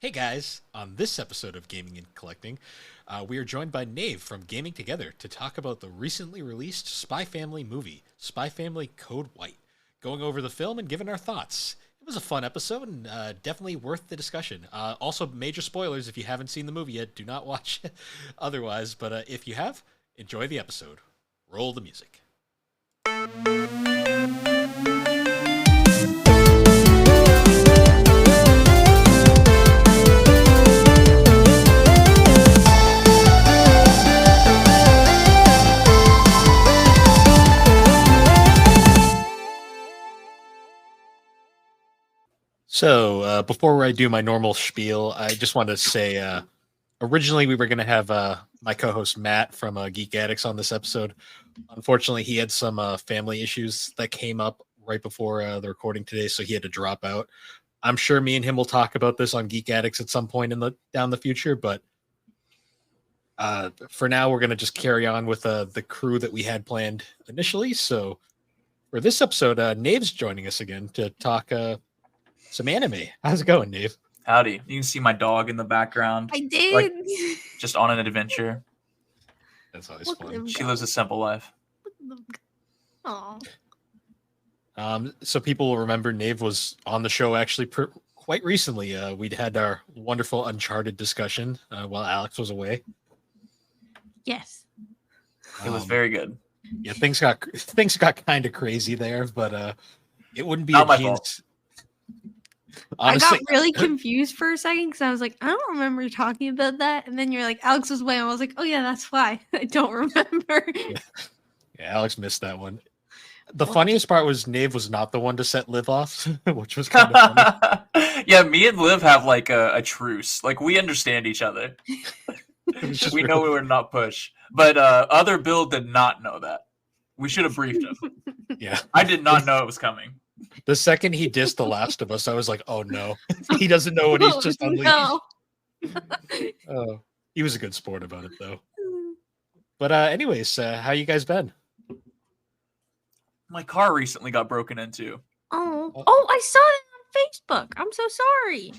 Hey guys, on this episode of Gaming and Collecting, we are joined by Nave from Gaming Together to talk about the recently released Spy Family movie, Spy Family Code White, going over the film and giving our thoughts. It was a fun episode and definitely worth the discussion. Also, major spoilers if you haven't seen the movie yet, do not watch it otherwise, but if you have, enjoy the episode. Roll the music. So, before I do my normal spiel, I just want to say originally we were going to have my co host Matt from Geek Addicts on this episode. Unfortunately, he had some family issues that came up right before the recording today, so he had to drop out. I'm sure me and him will talk about this on Geek Addicts at some point in the down the future, but for now, we're going to just carry on with the crew that we had planned initially. So, for this episode, Nave's joining us again to talk some anime. How's it going, Nave? Howdy. You can see my dog in the background. I did. Like, just on an adventure. That's always Look at fun. him She go. lives a simple life. Aw. So people will remember Nave was on the show actually quite recently. We'd had our wonderful Uncharted discussion while Alex was away. Yes. It was very good. Yeah, things got kind of crazy there, but it wouldn't be Not a my Gene's. fault. Honestly, I got really confused for a second because I was like, I don't remember talking about that. And then you're like, Alex was away. And I was like, oh, yeah, that's why. I don't remember. yeah, Alex missed that one. The funniest part was Nave was not the one to set Liv off, which was kind of funny. Yeah, me and Liv have like a truce. Like, we understand each other. It was just We know we were not push. But other Bill did not know that. We should have briefed him. Yeah. I did not know it was coming. The second he dissed The Last of Us, I was like, oh no. He doesn't know what he's Oh, just unleashed. no. Oh, he was a good sport about it though. But anyways, how you guys been? My car recently got broken into. Oh, I saw that on Facebook. I'm so sorry.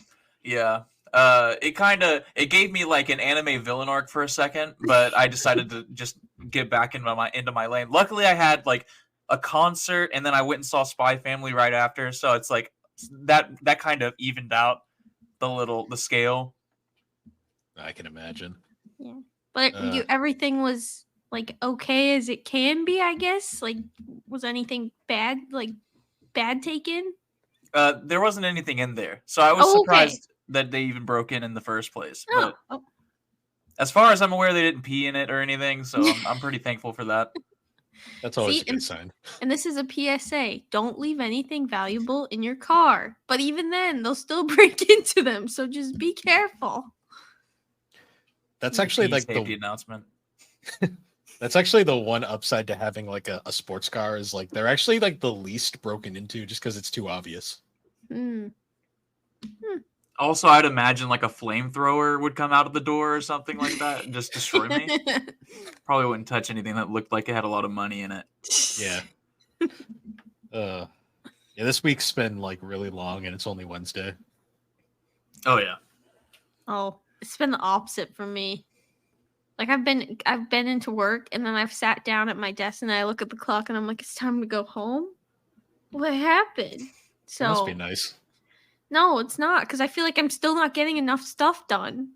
Yeah. It gave me like an anime villain arc for a second, but I decided to just get back into my lane. Luckily, I had like a concert, and then I went and saw Spy Family right after, so it's like that kind of evened out the scale. I can imagine. Yeah. But everything was like okay as it can be, I guess. Like, was anything bad taken? There wasn't anything in there, so I was Oh, okay. surprised that they even broke in the first place. Oh, But as far as I'm aware, they didn't pee in it or anything, so I'm pretty thankful for that. That's always See, a good sign. and this is a PSA. Don't leave anything valuable in your car. But even then, they'll still break into them. So just be careful. That's actually like safety announcement. That's actually the one upside to having like a sports car is like they're actually like the least broken into just because it's too obvious. Hmm. Also, I'd imagine like a flamethrower would come out of the door or something like that and just destroy me. Probably wouldn't touch anything that looked like it had a lot of money in it. Yeah. Yeah, this week's been like really long and it's only Wednesday. Oh yeah. Oh, it's been the opposite for me. Like I've been into work and then I've sat down at my desk and I look at the clock and I'm like, it's time to go home. What happened? So It must be nice. no, it's not because I feel like I'm still not getting enough stuff done.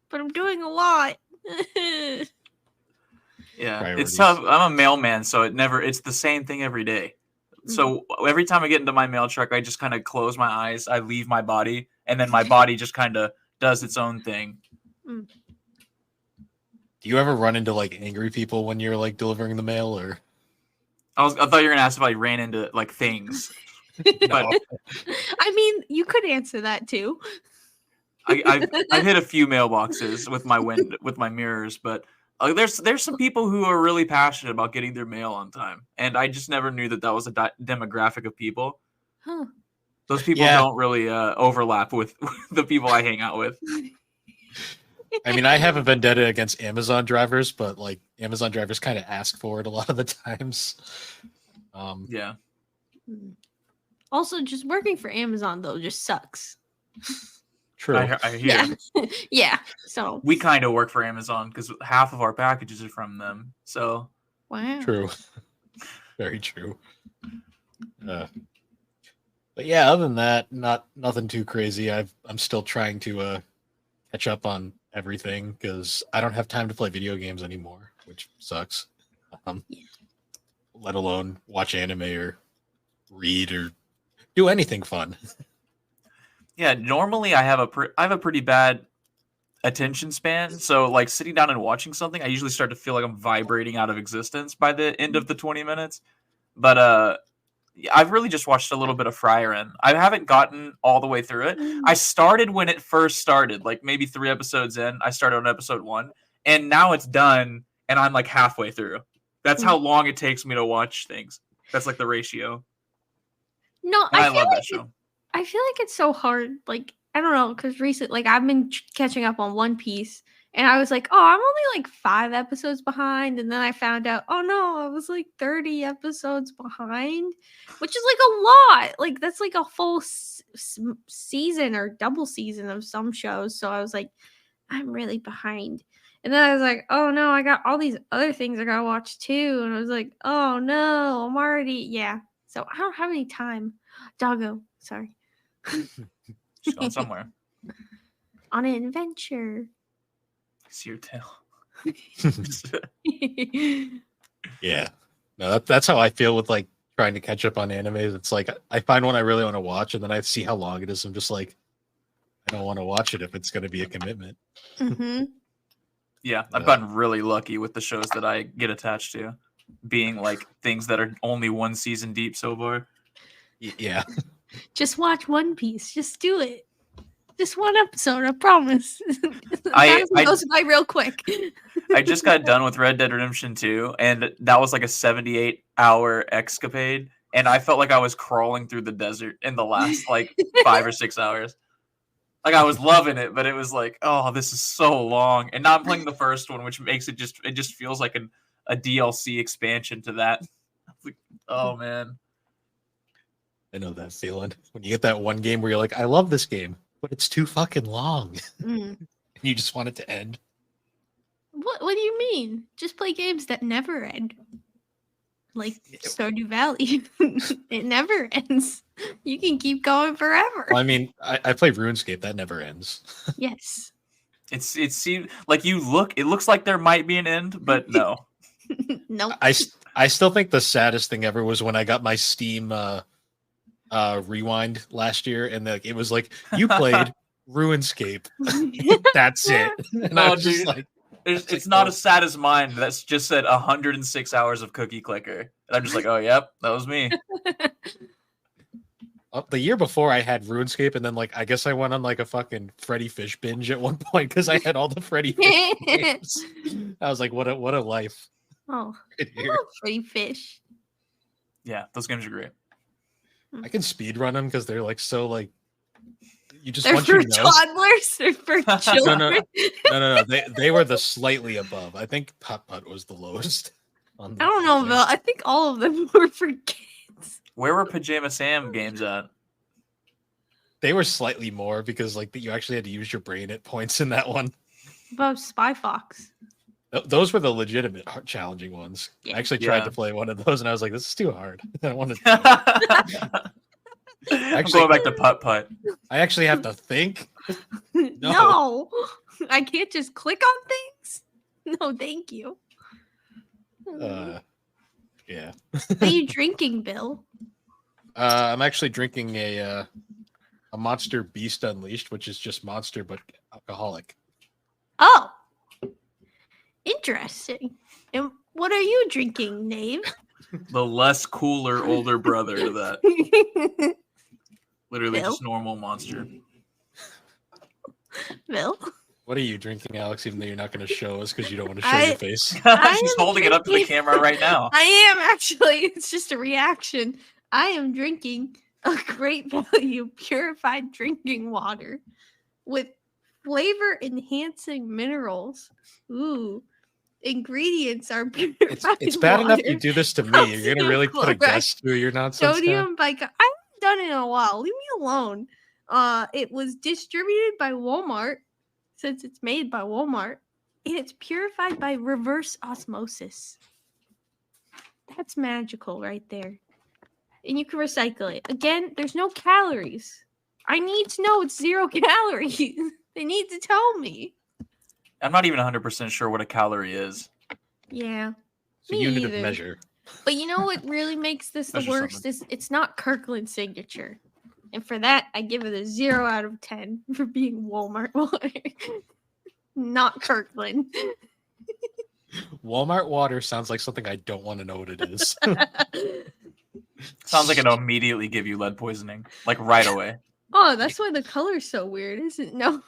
But I'm doing a lot. Yeah, Priorities. it's tough. I'm a mailman, so it's the same thing every day. So every time I get into my mail truck, I just kind of close my eyes, I leave my body, and then my body just kind of does its own thing. Do you ever run into like angry people when you're like delivering the mail or? I thought you were gonna ask if I ran into like things, but I mean, you could answer that too. I've hit a few mailboxes with my mirrors, but there's some people who are really passionate about getting their mail on time, and I just never knew that was a demographic of people. Huh. Those people don't really overlap with the people I hang out with. I mean, I have a vendetta against Amazon drivers, but like Amazon drivers kind of ask for it a lot of the times. Yeah. Also, just working for Amazon though just sucks. True. I hear. Yeah. Yeah. So We kind of work for Amazon because half of our packages are from them. So wow. True. Very true. But yeah, other than that, nothing too crazy. I'm still trying to catch up on everything because I don't have time to play video games anymore, which sucks. Yeah. Let alone watch anime or read or do anything fun. yeah, normally I have a pretty bad attention span. So like sitting down and watching something, I usually start to feel like I'm vibrating out of existence by the end of the 20 minutes. But I've really just watched a little bit of Frieren. I haven't gotten all the way through it. I started when it first started, like maybe 3 episodes in. I started on episode 1, and now it's done, and I'm like halfway through. That's how long it takes me to watch things. That's like the ratio. No, And I feel love like that show. I feel like it's so hard. Like, I don't know, because recently, like, I've been catching up on One Piece, and I was like, oh, I'm only like 5 episodes behind. And then I found out, oh no, I was like 30 episodes behind, which is like a lot. Like, that's like a full season or double season of some shows. So I was like, I'm really behind. And then I was like, oh no, I got all these other things I gotta watch too. And I was like, oh no, I'm already, yeah. So I don't have any time. Doggo, sorry. She's gone somewhere. On an adventure. I see your tail. Yeah. No, that's how I feel with like trying to catch up on animes. It's like I find one I really want to watch, and then I see how long it is. I'm just like, I don't want to watch it if it's going to be a commitment. Mm-hmm. Yeah, I've gotten really lucky with the shows that I get attached to, being like things that are only 1 season deep so far. Yeah. Just watch One Piece. Just do it. Just 1 episode, I promise. I goes by real quick. I just got done with Red Dead Redemption 2, and that was like a 78-hour escapade, and I felt like I was crawling through the desert in the last like 5 or 6 hours. Like I was loving it, but it was like, oh, this is so long. And now I'm playing the first one, which makes it just feels like a DLC expansion to that. Like, oh man. I know that feeling. When you get that one game where you're like, I love this game, but it's too fucking long. And you just want it to end. What do you mean? Just play games that never end. Like Stardew Valley. It never ends. You can keep going forever. Well, I mean, I play RuneScape. That never ends. Yes. It seems like it looks like there might be an end, but no. Nope. I still think the saddest thing ever was when I got my Steam Rewind last year, and it was like, you played RuneScape. That's it. And I was just like, it's not as sad as mine. That's just said 106 hours of Cookie Clicker. And I'm just like, oh, yep, that was me. The year before I had RuneScape, and then I guess I went on a fucking Freddy Fish binge at one point because I had all the Freddy Fish games. I was like, what a life. Oh, I love Freddy Fish. Yeah, those games are great. I can speed run them because they're you just they're want for you to know. toddlers. They're for children. No. They were the slightly above. I think Putt Putt was the lowest. I don't know, Bill. I think all of them were for kids. Where were Pajama Sam games at? They were slightly more because you actually had to use your brain at points in that one. About Spy Fox. Those were the legitimate challenging ones. Yeah. I actually tried to play one of those, and I was like, "This is too hard. I don't want to." I'm going back to Putt Putt. I actually have to think. No, I can't just click on things. No, thank you. Yeah. What are you drinking, Bill? I'm actually drinking a Monster Beast Unleashed, which is just Monster but alcoholic. Oh, interesting. And what are you drinking, Nave? The less cooler older brother to that. Literally Bill? just normal Monster. Bill? What are you drinking, Alex, even though you're not going to show us because you don't want to show your face? She's holding it up to the camera right now. I am, actually. It's just a reaction. I am drinking a great value purified drinking water with flavor enhancing minerals. Ooh. Ingredients are purified It's bad water, enough you do this to me. You're going to really put a guest through your nonsense now? sodium bicarbonate. I haven't done it in a while. Leave me alone. It was distributed by Walmart, since it's made by Walmart, and it's purified by reverse osmosis. That's magical right there. And you can recycle it. Again, there's no calories. I need to know it's 0 calories. They need to tell me. I'm not even 100% sure what a calorie is. Yeah. It's a Me unit either. of measure. But you know what really makes this the Measure worst something. is it's not Kirkland's signature. And for that, I give it a 0 out of 10 for being Walmart water. Not Kirkland. Walmart water sounds like something I don't want to know what it is. Sounds like it'll immediately give you lead poisoning, like right away. Oh, that's why the color's so weird, isn't it? No.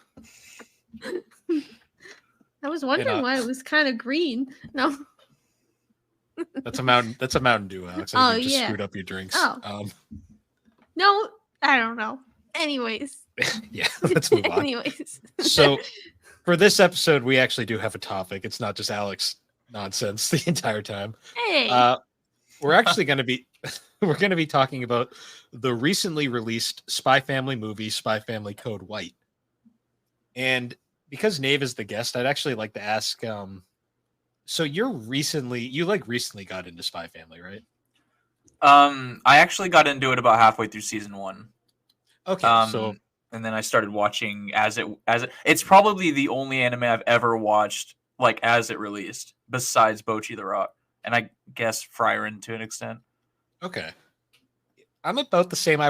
I was wondering why it was kind of green. No. That's a Mountain Dew, Alex. I think you just screwed up your drinks. Oh. No, I don't know. Anyways. Yeah, let's move on. Anyways. So for this episode, we actually do have a topic. It's not just Alex nonsense the entire time. Hey. We're actually going to be talking about the recently released Spy Family movie, Spy Family Code White. And because Nave is the guest, I'd actually like to ask, so you recently got into Spy Family, right? I actually got into it about halfway through season 1. Okay, and then I started watching as it's probably the only anime I've ever watched like as it released, besides Bocchi the Rock, and I guess Frieren to an extent. Okay. I'm about the same. I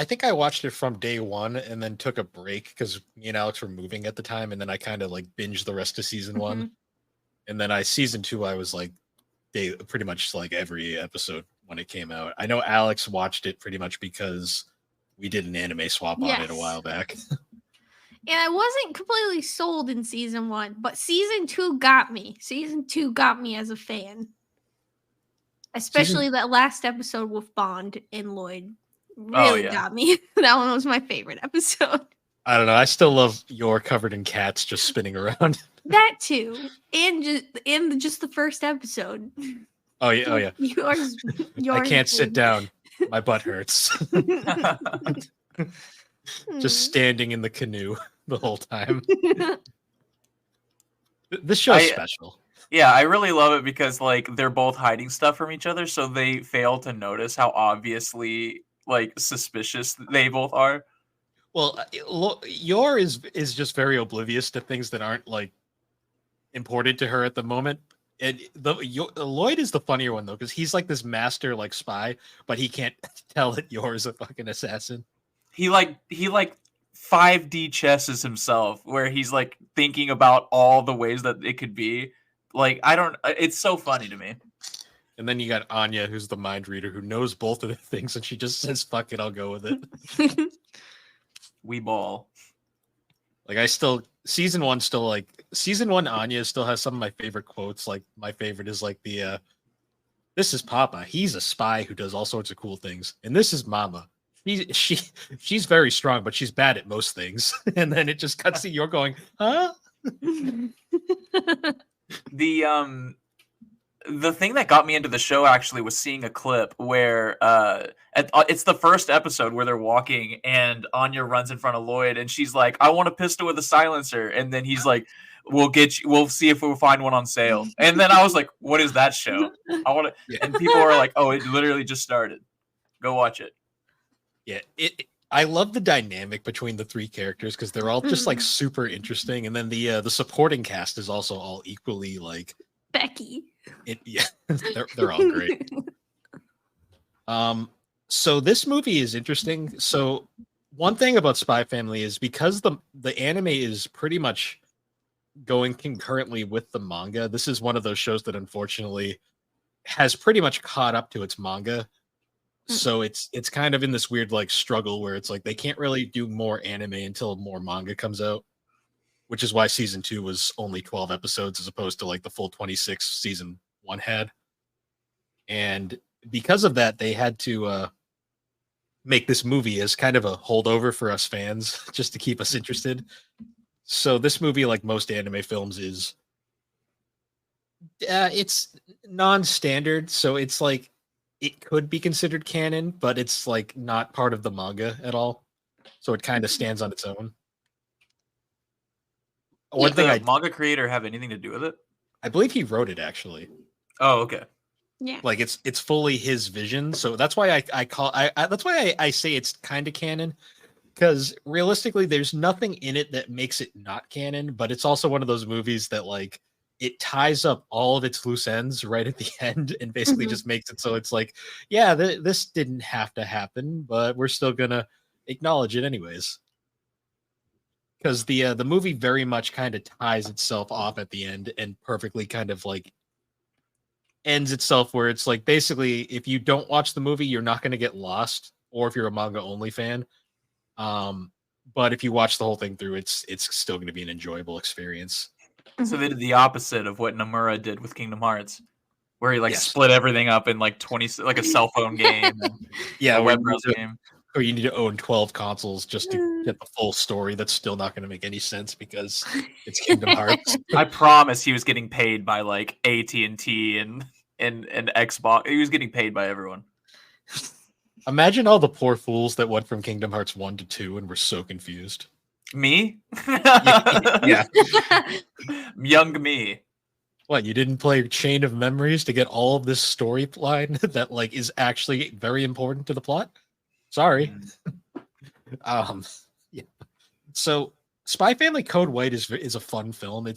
think I watched it from day one and then took a break because me and Alex were moving at the time, and then I kind of like binged the rest of season 1. And then season 2, I was like pretty much like every episode when it came out. I know Alex watched it pretty much because we did an anime swap on it a while back. And I wasn't completely sold in season 1, but season 2 got me. Season 2 got me as a fan. Especially that last episode with Bond and Lloyd. Really got me. That one was my favorite episode. I don't know. I still love You're covered in cats just spinning around. That too. And just the first episode. Oh yeah. Yours I can't sit down. My butt hurts. Just standing in the canoe the whole time. This show's special. Yeah, I really love it because like they're both hiding stuff from each other, so they fail to notice how obviously like suspicious they both are. Well, Yor is just very oblivious to things that aren't like important to her at the moment. And Lloyd is the funnier one though, because he's like this master like spy, but he can't tell that Yor is a fucking assassin. He 5D chesses himself, where he's like thinking about all the ways that it could be. Like it's so funny to me. And then you got Anya, who's the mind reader, who knows both of the things, and she just says, "Fuck it, I'll go with it." We ball. Like season 1 Anya still has some of my favorite quotes. Like my favorite is like this is Papa. He's a spy who does all sorts of cool things. And this is Mama. She's very strong, but she's bad at most things. And then it just cuts to You're going, huh? The thing that got me into the show actually was seeing a clip where it's the first episode where they're walking and Anya runs in front of Lloyd and she's like, "I want a pistol with a silencer," and then he's like, "We'll see if we'll find one on sale." And then I was like, "What is that show? I want to." And people are like, "Oh, it literally just started. Go watch it." Yeah, I love the dynamic between the 3 characters because they're all just like super interesting, and then the supporting cast is also all equally like Becky. They're all great. So this movie is interesting. So one thing about Spy Family is because the anime is pretty much going concurrently with the manga. This is one of those shows that unfortunately has pretty much caught up to its manga. So it's kind of in this weird like struggle where it's like they can't really do more anime until more manga comes out, which is why season 2 was only 12 episodes as opposed to like the full 26 season 1 had. And because of that, they had to make this movie as kind of a holdover for us fans just to keep us interested. So this movie, like most anime films, is it's non-standard. So it's like it could be considered canon, but it's like not part of the manga at all. so it kind of stands on its own. Did One thing the manga creator have anything to do with it? I believe he wrote it actually. Oh, okay. Yeah. Like it's fully his vision, so that's why that's why I say it's kind of canon, because realistically there's nothing in it that makes it not canon, but it's also one of those movies that like it ties up all of its loose ends right at the end and basically Mhm. just makes it so it's like, yeah, this didn't have to happen, but we're still gonna acknowledge it anyways, because the movie very much kind of ties itself off at the end and perfectly kind of like ends itself where it's like basically if you don't watch the movie you're not going to get lost, or if you're a manga only fan, um but if you watch the whole thing through it's still going to be an enjoyable experience. So they did the opposite of what Nomura did with Kingdom Hearts, where he like Yes. split everything up in like 20, like a cell phone game and Yeah, a where web browser game. or you need to own 12 consoles just to get the full story. That's still not going to make any sense because it's Kingdom Hearts. I promise he was getting paid by like AT&T and Xbox. He was getting paid by everyone. Imagine all the poor fools that went from Kingdom Hearts 1 to 2 and were so confused. Me? Yeah. Young me. What, you didn't play Chain of Memories to get all of this storyline that like is actually very important to the plot? Sorry. Yeah. So Spy Family Code White is a fun film.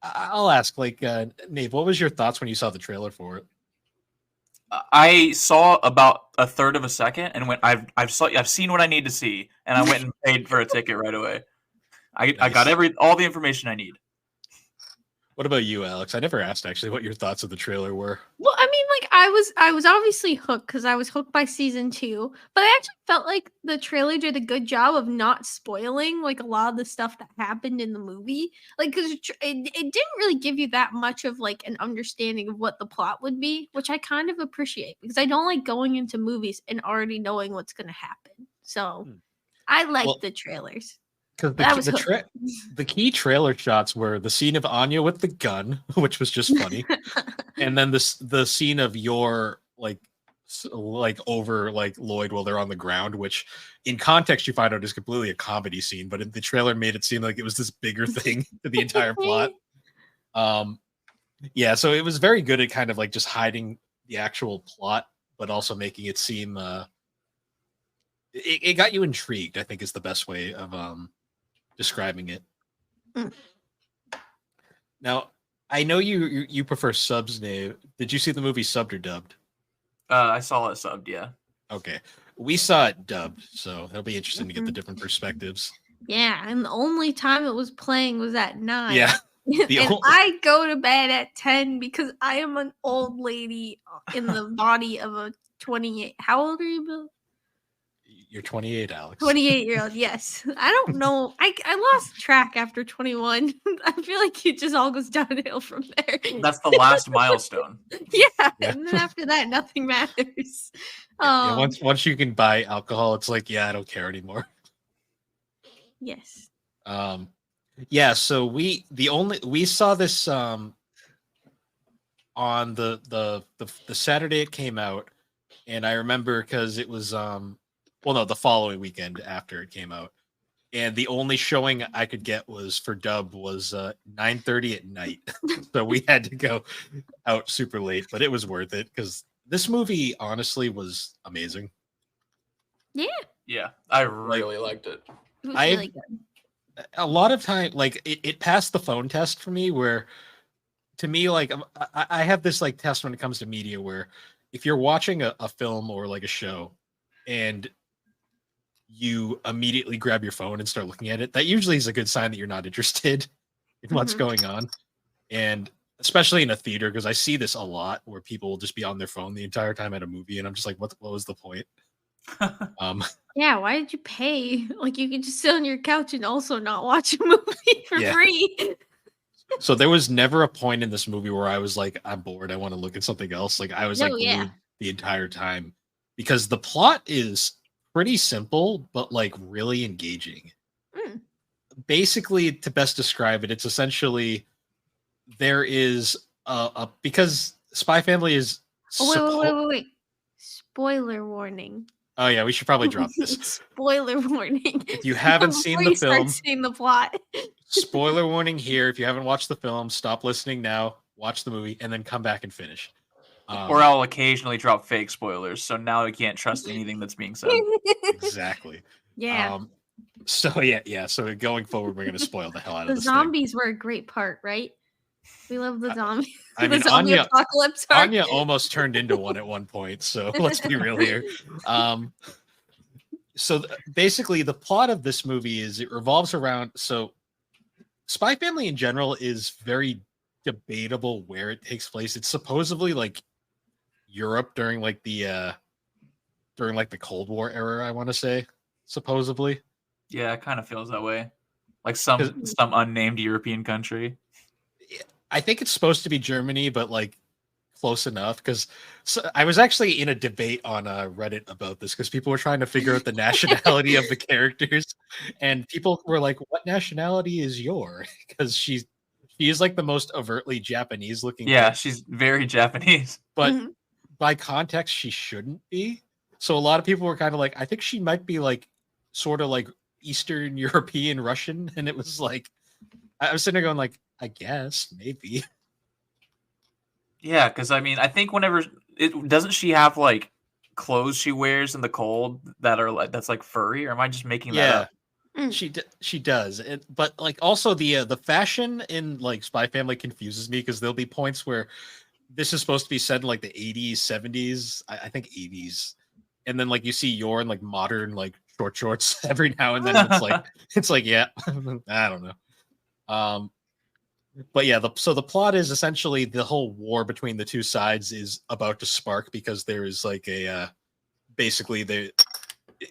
I'll ask like Nate, what was your thoughts when you saw the trailer for it? I saw about a third of a second and went, I've seen what I need to see, and I went and paid for a ticket right away. I got Nice. all the information I need. What about you, Alex? I never asked actually what your thoughts of the trailer were. Well, I mean, like I was obviously hooked because I was hooked by season 2, but I actually felt like the trailer did a good job of not spoiling like a lot of the stuff that happened in the movie. Like, because it didn't really give you that much of like an understanding of what the plot would be, which I kind of appreciate because I don't like going into movies and already knowing what's going to happen. So I like Well, the trailers. because But I was hooked. the key trailer shots were the scene of Anya with the gun, which was just funny, and then the scene of your like over like Lloyd while they're on the ground, which in context you find out is completely a comedy scene, but in the trailer made it seem like it was this bigger thing to the entire plot. Yeah, so it was very good at kind of like just hiding the actual plot, but also making it seem it got you intrigued, I think is the best way of describing it. Mm. Now, I know you prefer subs, Nave. Did you see the movie subbed or dubbed? I saw it subbed, yeah. Okay. We saw it dubbed, so it'll be interesting to get the different perspectives. Yeah, and the only time it was playing was at 9. Yeah. And I go to bed at 10 because I am an old lady in the body of a 28. How old are you, Bill? You're 28, Alex. 28-year-old, yes. I don't know. I lost track after 21. I feel like it just all goes downhill from there. That's the last milestone. Yeah, and then after that, nothing matters. Yeah, once you can buy alcohol, it's like, yeah, I don't care anymore. Yes. Yeah, so we saw this on the Saturday it came out, and I remember because it was the following weekend after it came out, and the only showing I could get was for dub was 9:30 at night, so we had to go out super late, but it was worth it because this movie honestly was amazing. Yeah, I really liked it. It was really good. A lot of time, like it passed the phone test for me, where to me, like I have this like test when it comes to media where if you're watching a film or like a show and you immediately grab your phone and start looking at it, that usually is a good sign that you're not interested in what's going on. And especially in a theater, because I see this a lot where people will just be on their phone the entire time at a movie, and I'm just like, what was the point? Yeah, why did you pay? Like you could just sit on your couch and also not watch a movie for free. So there was never a point in this movie where I was like, I'm bored, I want to look at something else. Like I was glued the entire time because the plot is pretty simple, but like really engaging. Basically, to best describe it, it's essentially there is because Spy Family is wait. Spoiler warning. Oh yeah, we should probably drop this. Spoiler warning. If you haven't Before seen you the start film, seeing the plot. spoiler warning here. If you haven't watched the film, stop listening now, watch the movie, and then come back and finish. Or I'll occasionally drop fake spoilers, so now I can't trust anything that's being said. Exactly. Yeah. So yeah. So going forward, we're gonna spoil the hell out of The this zombies were a great part, right? We love the zombies. I mean, the zombie apocalypse arc. Anya almost turned into one at one point. So let's be real here. So basically, the plot of this movie is it revolves around. So, Spy Family in general is very debatable where it takes place. It's supposedly like Europe during like the Cold War era. I want to say supposedly. Yeah, it kind of feels that way. Like some unnamed European country. I think it's supposed to be Germany, but like close enough. Because I was actually in a debate on Reddit about this because people were trying to figure out the nationality of the characters, and people were like, "What nationality is Yor?" Because she is like the most overtly Japanese looking. Yeah, character. She's very Japanese, but by context, she shouldn't be. So a lot of people were kind of like, "I think she might be like sort of like Eastern European Russian," and it was like, I was sitting there going like, I guess maybe. Yeah, because I mean, I think whenever doesn't she have like clothes she wears in the cold that are like that's like furry, or am I just making that up? She does, but like also the fashion in like Spy Family confuses me because there'll be points where this is supposed to be set in like the 80s, 70s, I think 80s, and then like you see Yor in like modern like short shorts every now and then. It's like yeah, I don't know. But yeah, so the plot is essentially the whole war between the two sides is about to spark because there is like a basically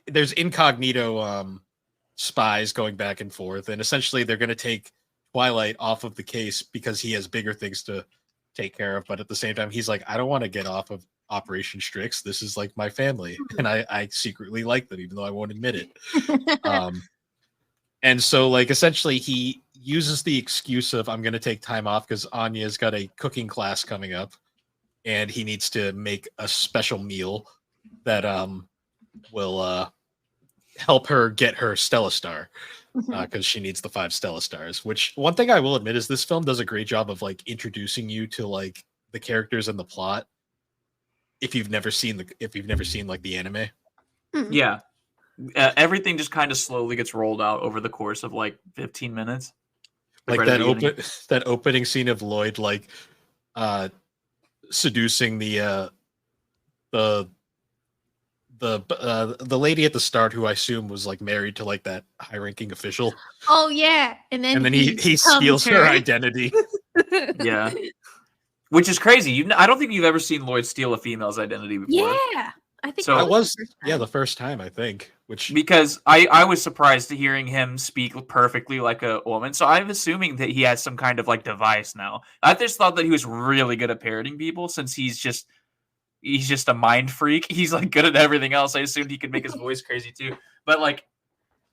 there's incognito spies going back and forth, and essentially they're going to take Twilight off of the case because he has bigger things to take care of. But at the same time, he's like, I don't want to get off of Operation Strix. This is like my family, and I secretly like them, even though I won't admit it. And so, like, essentially, he uses the excuse of I'm going to take time off because Anya's got a cooking class coming up, and he needs to make a special meal that will help her get her Stella Star because she needs the 5 Stella Stars. Which one thing I will admit is this film does a great job of like introducing you to like the characters and the plot. If you've never seen like the anime, yeah. Everything just kind of slowly gets rolled out over the course of like 15 minutes. Like right that opening scene of Lloyd like seducing the lady at the start who I assume was like married to like that high-ranking official. Oh yeah, and then he steals her identity. Yeah, which is crazy. I don't think you've ever seen Lloyd steal a female's identity before. Yeah. I think so. It was the first time I think, because I was surprised to hearing him speak perfectly like a woman. So I'm assuming that he has some kind of like device now. I just thought that he was really good at parroting people since he's just a mind freak. He's like good at everything else. I assumed he could make his voice crazy too. But like,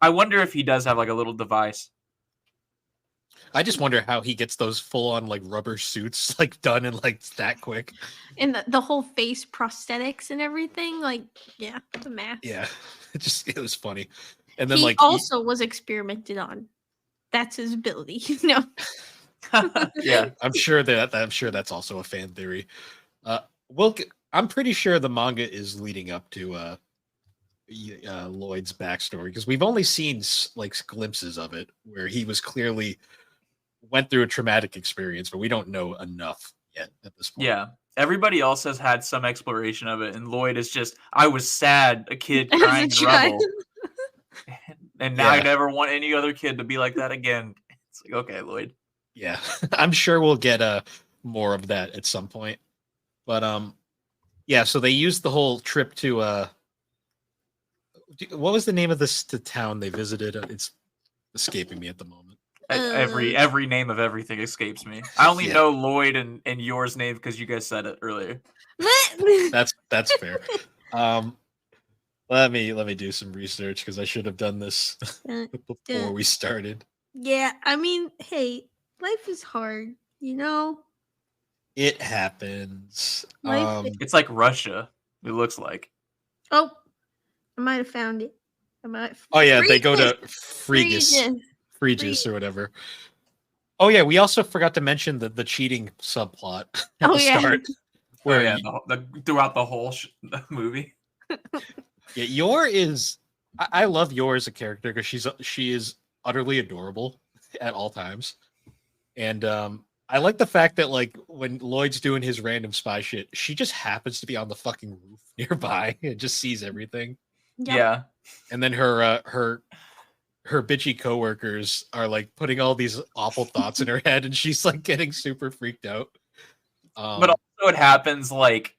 I wonder if he does have like a little device. I just wonder how he gets those full-on like rubber suits like done in like that quick, and the whole face prosthetics and everything. Like, yeah, the math. Yeah, it was funny. And then he like also was experimented on. That's his ability, you know. Yeah, I'm sure that's also a fan theory. I'm pretty sure the manga is leading up to Lloyd's backstory because we've only seen like glimpses of it where he was clearly went through a traumatic experience, but we don't know enough yet at this point. Yeah, everybody else has had some exploration of it, and Lloyd is just, I was sad, a kid crying in rubble, and now I never want any other kid to be like that again. It's like, okay, Lloyd. Yeah, I'm sure we'll get more of that at some point, but yeah. So they used the whole trip to what was the name of the town they visited? It's escaping me at the moment. Every name of everything escapes me. I only know Lloyd and yours name because you guys said it earlier. That's fair. Let me do some research because I should have done this before we started. Yeah, I mean, hey, life is hard, you know. It happens. It's like Russia. It looks like. Oh, I might have found it. Oh yeah, they go to Regis. Regis or whatever. Oh yeah, we also forgot to mention the cheating subplot at the start. Where throughout the whole movie. Yeah, Yor is. I love Yor as a character because she is utterly adorable at all times, and I like the fact that like when Lloyd's doing his random spy shit, she just happens to be on the fucking roof nearby and just sees everything. Yep. Yeah, and then her bitchy coworkers are like putting all these awful thoughts in her head, and she's like getting super freaked out. But also it happens like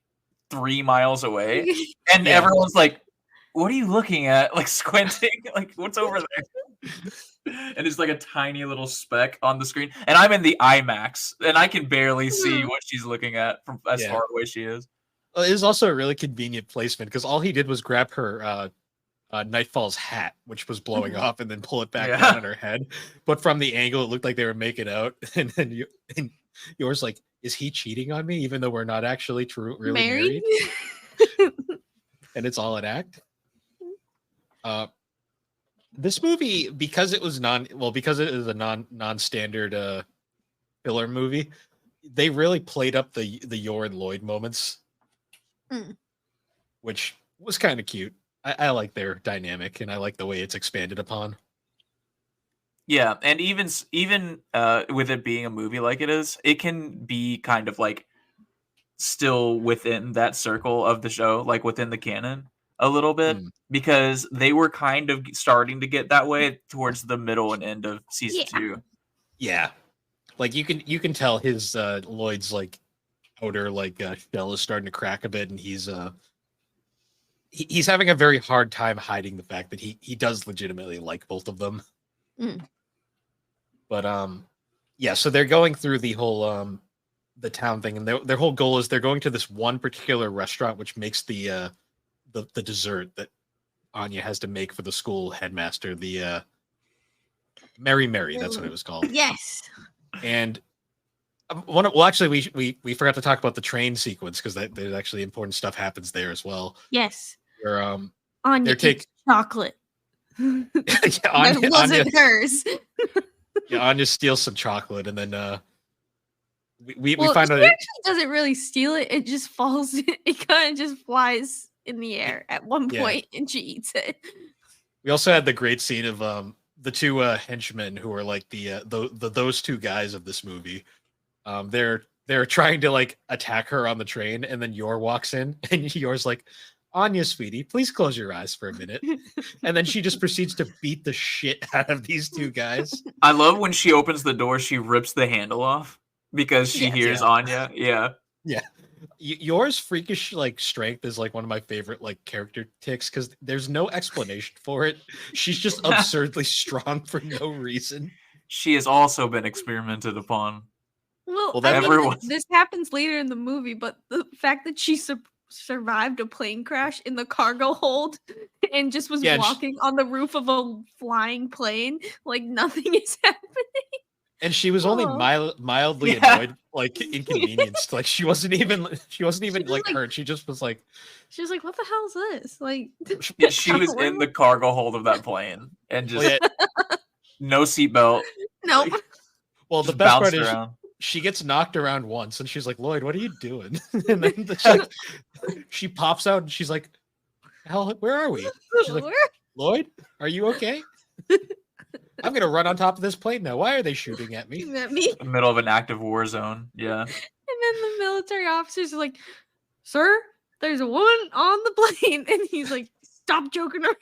3 miles away, and everyone's like, "What are you looking at?" Like squinting, like what's over there? And it's like a tiny little speck on the screen, and I'm in the IMAX, and I can barely see what she's looking at from as far away she is. It is also a really convenient placement because all he did was grab her Nightfall's hat, which was blowing off, and then pull it back down on her head. But from the angle, it looked like they were making out, and then yours like, is he cheating on me? Even though we're not actually really married, and it's all an act. This movie, because it was because it is a non-standard filler movie, they really played up the Yor and Lloyd moments, which was kind of cute. I like their dynamic, and I like the way it's expanded upon. Yeah, and even with it being a movie like it is, it can be kind of like still within that circle of the show, like within the canon a little bit, because they were kind of starting to get that way towards the middle and end of season 2. Yeah, like you can tell his Lloyd's like outer like shell is starting to crack a bit, and he's having a very hard time hiding the fact that he does legitimately like both of them. But yeah, so they're going through the whole the town thing, and their whole goal is they're going to this one particular restaurant which makes the dessert that Anya has to make for the school headmaster, the Mary Mary, that's what it was called. Yes. And actually we forgot to talk about the train sequence because there's actually important stuff happens there as well. Yes. Where Anya eats chocolate. That wasn't hers. Anya steals some chocolate, and then we find out she actually doesn't really steal it. It just falls. It kind of just flies in the air at one point, and she eats it. We also had the great scene of the two henchmen who are like those two guys of this movie. They're trying to like attack her on the train, and then Yor walks in, and Yor's like, "Anya, sweetie, please close your eyes for a minute." And then she just proceeds to beat the shit out of these two guys. I love when she opens the door, she rips the handle off because she hears Anya. Yeah. Yor's freakish like strength is like one of my favorite like character tics because there's no explanation for it. She's just absurdly strong for no reason. She has also been experimented upon. Well, I mean, this happens later in the movie, but the fact that she survived a plane crash in the cargo hold and just was walking on the roof of a flying plane like nothing is happening. And she was only mildly annoyed, like inconvenienced. Like she wasn't even like hurt. She just was like, "What the hell is this?" Like she was in the cargo hold of that plane and just no seatbelt. No. Like, well, the best part is she gets knocked around once, and she's like, "Lloyd, what are you doing?" And then she pops out, and she's like, "Hell, where are we?" She's like, "Lloyd, are you okay?" I'm gonna run on top of this plane now. Why are they shooting at me? At me? In the middle of an active war zone. Yeah. And then the military officers are like, "Sir, there's a woman on the plane," and he's like, "Stop joking around."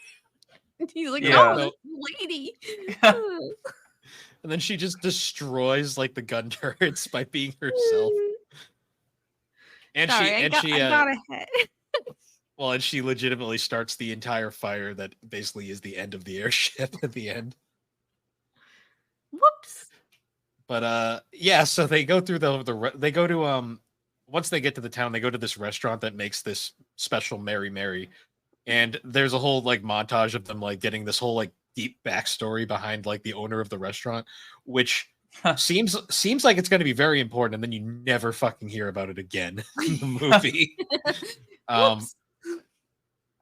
And he's like, "No, lady." And then she just destroys like the gun turrets by being herself. And I got ahead. Well, and she legitimately starts the entire fire that basically is the end of the airship at the end. Whoops. But yeah, so they go through they go to once they get to the town, they go to this restaurant that makes this special Mary Mary. And there's a whole like montage of them like getting this whole like deep backstory behind like the owner of the restaurant, which seems like it's going to be very important, and then you never fucking hear about it again in the movie.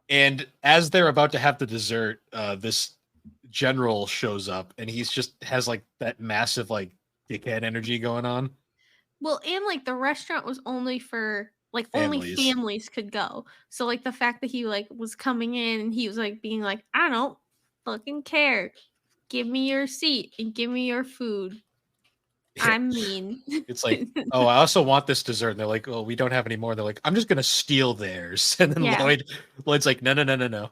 And as they're about to have the dessert, this general shows up, and he's just has like that massive like dickhead energy going on. Well, and like the restaurant was only for like only Families. families could go. So like the fact that he like was coming in and he was like being like, I don't fucking care. Give me your seat and give me your food. I'm mean. It's like, oh, I also want this dessert. And they're like, oh, we don't have any more. They're like, I'm just gonna steal theirs. And then Yeah. Lloyd's like, no.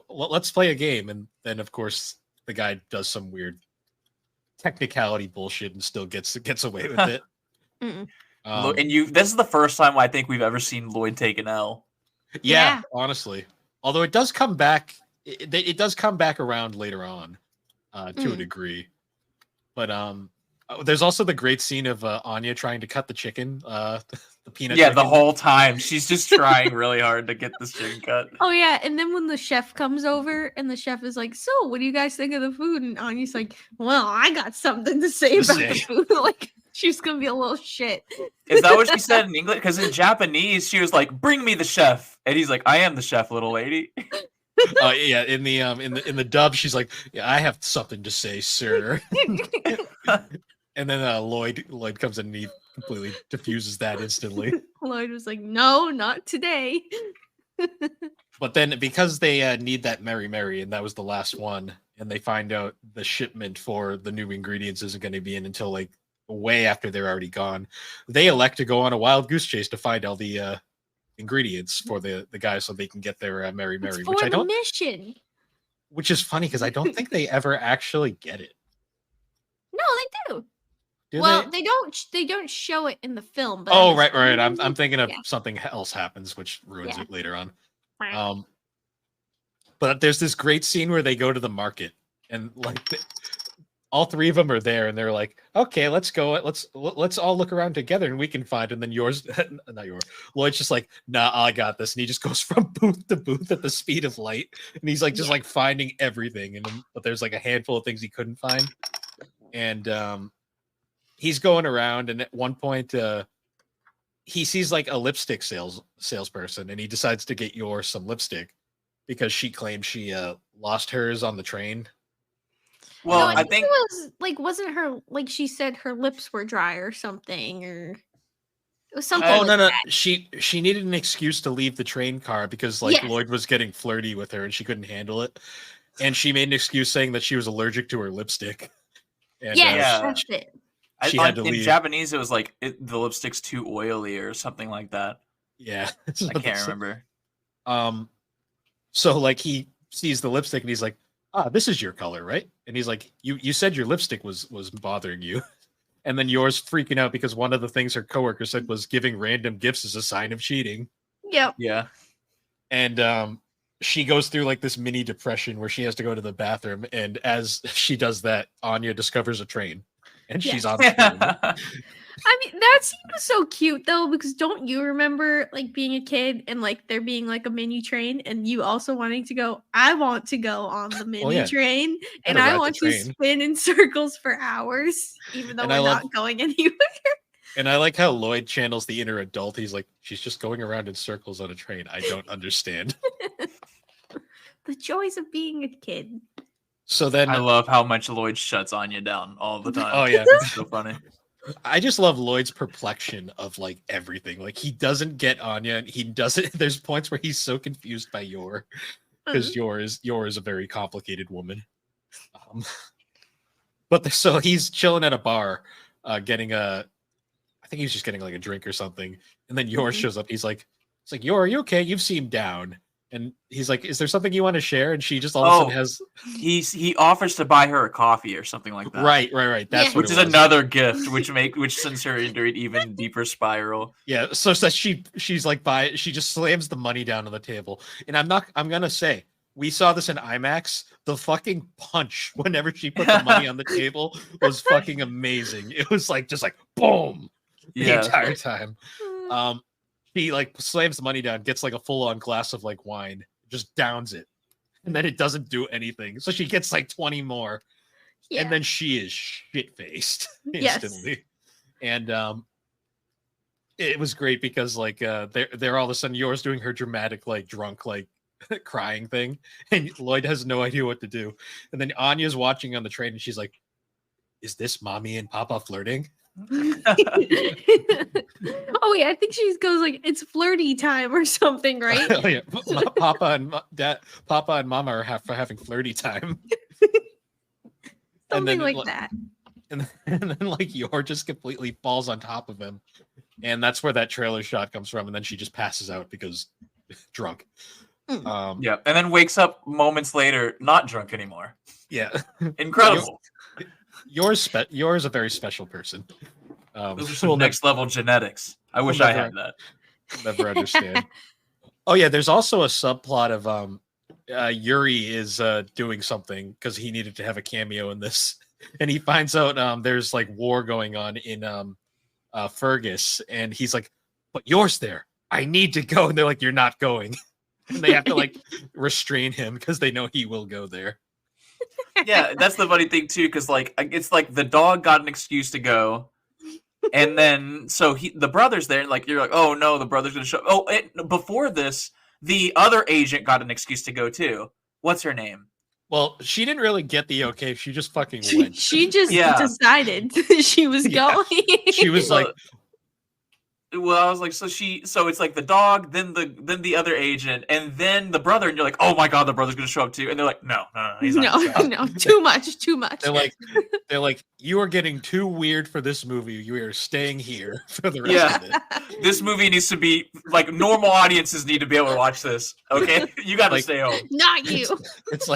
Let's play a game. And then of course the guy does some weird technicality bullshit and still gets away with it. Mm-mm. And this is the first time I think we've ever seen Lloyd take an L. Yeah, honestly. Although it does come back, it does come back around later on, to a degree. But there's also the great scene of Anya trying to cut the chicken, the peanut. Yeah, chicken. the whole time she's just trying really hard to get this chicken cut. Oh yeah, and then when the chef comes over and the chef is like, "So, what do you guys think of the food?" and Anya's like, "Well, I got something to say about the food." Like she's gonna be a little shit. Is that what she said in English? Because in Japanese, she was like, "Bring me the chef," and he's like, "I am the chef, little lady." Yeah, in the dub, she's like, "Yeah, I have something to say, sir." And then Lloyd comes in and he completely diffuses that instantly. Lloyd was like, "No, not today." But then because they need that Mary, and that was the last one, and they find out the shipment for the new ingredients isn't going to be in until like way after they're already gone, they elect to go on a wild goose chase to find all the ingredients for the guys so they can get their Mary, It's which for I the don't. mission. Which is funny because I don't think they ever actually get it. No, they do. Do Well, they? they don't show it in the film. But Oh, right. I'm thinking of Yeah. something else happens, which ruins Yeah. it later on. But there's this great scene where they go to the market, and like all three of them are there, and they're like, "Okay, let's go. Let's all look around together, and we can find." And then not yours. Lloyd's just like, "Nah, I got this," and he just goes from booth to booth at the speed of light, and he's like just like finding everything, but there's like a handful of things he couldn't find, and he's going around, and at one point, he sees like a lipstick salesperson, and he decides to get yours some lipstick because she claims she lost hers on the train. Well, no, I think it was like wasn't her like she said her lips were dry or something, or it was something. Oh like no, that. she needed an excuse to leave the train car because like Yes. Lloyd was getting flirty with her and she couldn't handle it, and she made an excuse saying that she was allergic to her lipstick. And, Yes, Yeah. that's it. She had to in leave. Japanese it was like the lipstick's too oily or something like that. Yeah, I can't remember. So like he sees the lipstick and he's like, this is your color, right? And he's like, you said your lipstick was bothering you. And then yours freaking out because one of the things her coworker said was giving random gifts is a sign of cheating. Yep. Yeah. And she goes through like this mini depression where she has to go to the bathroom, and as she does that, Anya discovers a train and she's on the train. I mean, that scene was so cute though, because don't you remember like being a kid and like there being like a mini train and you also wanting to go, I want to go on the mini train and I want to spin in circles for hours, even though we're not going anywhere. And I like how Lloyd channels the inner adult. He's like, she's just going around in circles on a train. I don't understand. The joys of being a kid. So then I love how much Lloyd shuts Anya down all the time. Oh yeah. It's so funny. I just love Lloyd's perplexion of like everything. Like he doesn't get Anya, and he doesn't. There's points where he's so confused by Yor, because Yor is a very complicated woman. So he's chilling at a bar, getting I think he's just getting like a drink or something, and then Yor shows up. He's like, "It's like Yor, are you okay? You've seemed down." And he's like, "Is there something you want to share?" And she just all of a sudden has. He offers to buy her a coffee or something like that. Right. That's which is another gift, which sends her into an even deeper spiral. Yeah. So she's like she just slams the money down on the table, and I'm gonna say we saw this in IMAX. The fucking punch whenever she put the money on the table was fucking amazing. It was like just like boom the entire time. He like slams the money down, gets like a full-on glass of like wine, just downs it, and then it doesn't do anything. So she gets like 20 more, and then she is shit-faced instantly. And it was great because like they're all of a sudden Yor's doing her dramatic like drunk like crying thing, and Lloyd has no idea what to do. And then Anya's watching on the train, and she's like, "Is this mommy and Papa flirting?" Oh wait, I think she goes like it's flirty time or something, right? Oh, yeah. Papa and Mama are having flirty time. Something like like, that. And then like Yor just completely falls on top of him, and that's where that trailer shot comes from. And then she just passes out because drunk. Yeah, and then wakes up moments later, not drunk anymore. Yeah, Incredible. Yor's a very special person. Those are some next level genetics. I wish I had that. Never understand. Oh yeah, there's also a subplot of Yuri is doing something because he needed to have a cameo in this, and he finds out there's like war going on in Fergus, and he's like, "But Yor's there. I need to go," and they're like, "You're not going," and they have to like restrain him because they know he will go there. Yeah, that's the funny thing too, because like it's like the dog got an excuse to go, and then so the brother's there, and like you're like, oh no, the brother's gonna show. Oh, before this, the other agent got an excuse to go too. What's her name? Well, she didn't really get the okay. She just fucking went. She just decided she was going. She was like, well, I was like, so it's like the dog, then the other agent, and then the brother, and you're like, oh my god, the brother's gonna show up too, and they're like, no, he's not. No, too much. They're like, you are getting too weird for this movie. You are staying here for the rest of it. This movie needs to be like normal audiences need to be able to watch this. Okay, you got to stay home. Not you. It's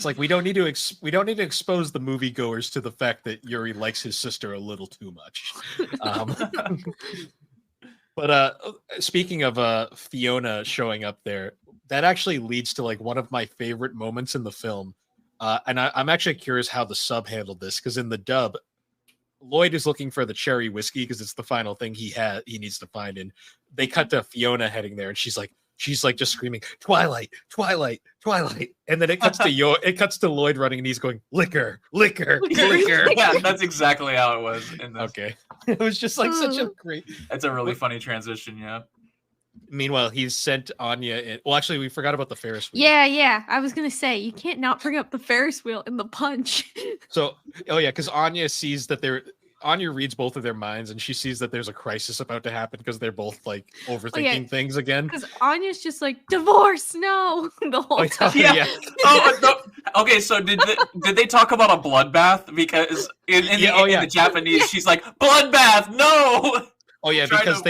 like we don't need to expose the moviegoers to the fact that Yuri likes his sister a little too much. But speaking of Fiona showing up there, that actually leads to like one of my favorite moments in the film. And I'm actually curious how the sub handled this, because in the dub, Lloyd is looking for the cherry whiskey because it's the final thing he needs to find. And they cut to Fiona heading there, and she's like just screaming, "Twilight, Twilight, Twilight!" And then it cuts to Lloyd running, and he's going, "Liquor, liquor, liquor." Yeah, that's exactly how it was. Okay, it was just like such a great. That's a really funny transition. Yeah. Meanwhile, he's sent Anya in. Well, actually, we forgot about the Ferris wheel. Yeah. I was gonna say you can't not bring up the Ferris wheel in the punch. So, because Anya sees that Anya reads both of their minds, and she sees that there's a crisis about to happen because they're both like overthinking things again. Because Anya's just like, divorce, no, the whole time. Yeah. Okay, so did they talk about a bloodbath? Because in the Japanese, she's like, bloodbath, no. Oh yeah, because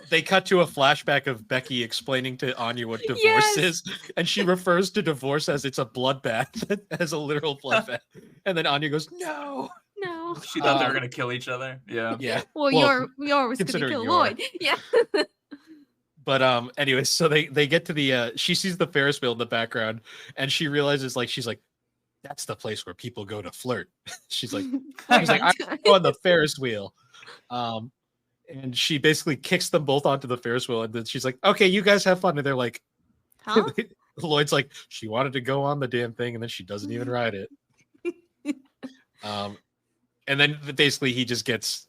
they cut to a flashback of Becky explaining to Anya what divorce is, and she refers to divorce as it's a bloodbath, as a literal bloodbath. And then Anya goes, "No." She thought they were gonna kill each other. Yeah. Yeah. Well, Yor was gonna kill Lloyd. Yeah. But anyways, so they get to the she sees the Ferris wheel in the background, and she realizes she's like, that's the place where people go to flirt. she's like, I'm on the Ferris wheel. And she basically kicks them both onto the Ferris wheel, and then she's like, "Okay, you guys have fun." And they're like, huh? Lloyd's like, she wanted to go on the damn thing, and then she doesn't even ride it. And then basically he just gets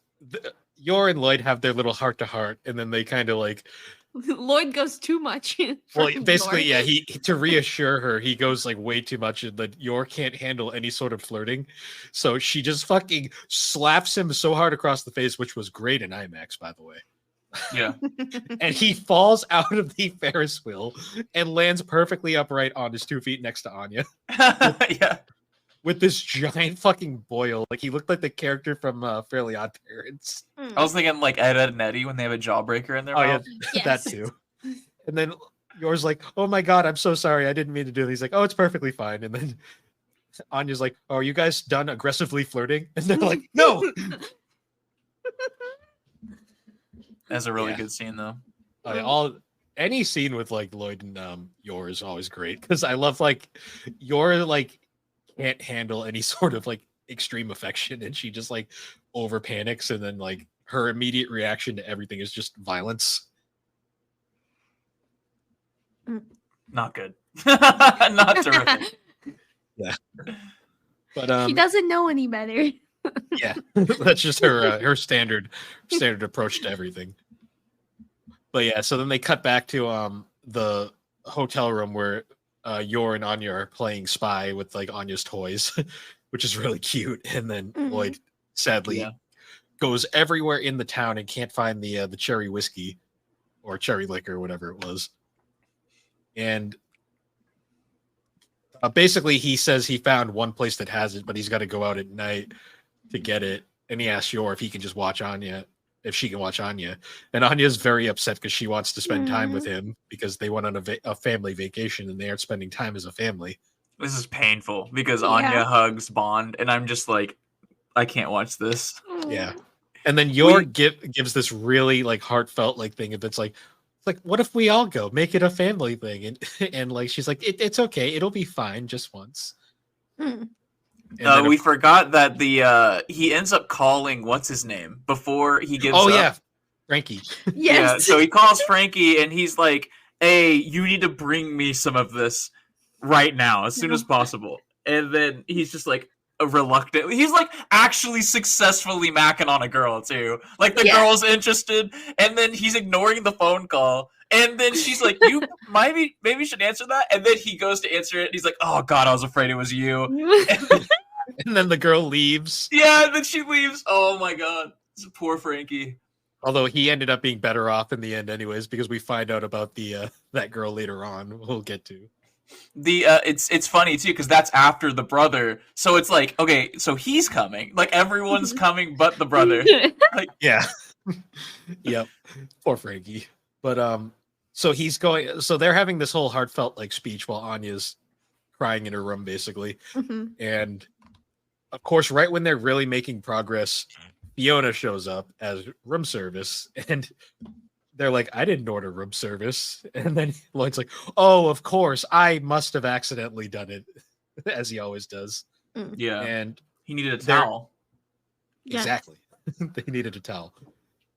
Yor and Lloyd have their little heart to heart, and then they kind of like Lloyd goes too much. Well, basically, yeah, he to reassure her, he goes like way too much, and that Yor can't handle any sort of flirting, so she just fucking slaps him so hard across the face, which was great in IMAX, by the way. Yeah. And he falls out of the Ferris wheel and lands perfectly upright on his 2 feet next to Anya. Yeah. With this giant fucking boil. Like, he looked like the character from Fairly Odd Parents. I was thinking like Ed, Ed and Eddie when they have a jawbreaker in their mouth. Yeah, that too. And then Yor's like, "Oh my god, I'm so sorry. I didn't mean to do this." He's like, "Oh, it's perfectly fine." And then Anya's like, "Oh, are you guys done aggressively flirting?" And they're like, "No." That's a really good scene, though. Any scene with like Lloyd and Yor is always great, because I love like Yor like can't handle any sort of like extreme affection, and she just like over panics, and then like her immediate reaction to everything is just violence. Not good. Not terrific. Yeah. But she doesn't know any better. Yeah, that's just her standard approach to everything. But yeah, so then they cut back to the hotel room where Yor and Anya are playing spy with like Anya's toys, which is really cute. And then Lloyd sadly Yeah. goes everywhere in the town and can't find the cherry whiskey or cherry liquor, whatever it was. And basically, he says he found one place that has it, but he's got to go out at night to get it. And he asks Yor if he can just watch Anya, if she can watch Anya. And Anya's very upset because she wants to spend time with him because they went on a family vacation and they aren't spending time as a family. This is painful because Anya hugs Bond, and I'm just like, I can't watch this. Yeah. And then Yor gives this really like heartfelt like thing. If it's like, what if we all go? Make it a family thing. And like she's like, it's okay. It'll be fine just once. We forgot that he ends up calling what's his name before he gives up. Yeah, Frankie. Yes. Yeah, so he calls Frankie and he's like, hey, you need to bring me some of this right now, as soon as possible. And then he's just like reluctant. He's like actually successfully macking on a girl too. Like the girl's interested, and then he's ignoring the phone call. And then she's like, you maybe should answer that. And then he goes to answer it. And he's like, oh God, I was afraid it was you. And then the girl leaves. Yeah, and then she leaves. Oh my God. Poor Frankie. Although he ended up being better off in the end anyways, because we find out about the that girl later on. We'll get to. It's funny too, because that's after the brother. So it's like, okay, so he's coming. Like everyone's coming but the brother. Like, yeah. Yep. Poor Frankie. But so he's going, so they're having this whole heartfelt like speech while Anya's crying in her room basically. And of course, right when they're really making progress, Fiona shows up as room service, and they're like, I didn't order room service. And then Lloyd's like, oh, of course, I must have accidentally done it, as he always does. Yeah. And he needed a towel. Exactly. They needed a towel.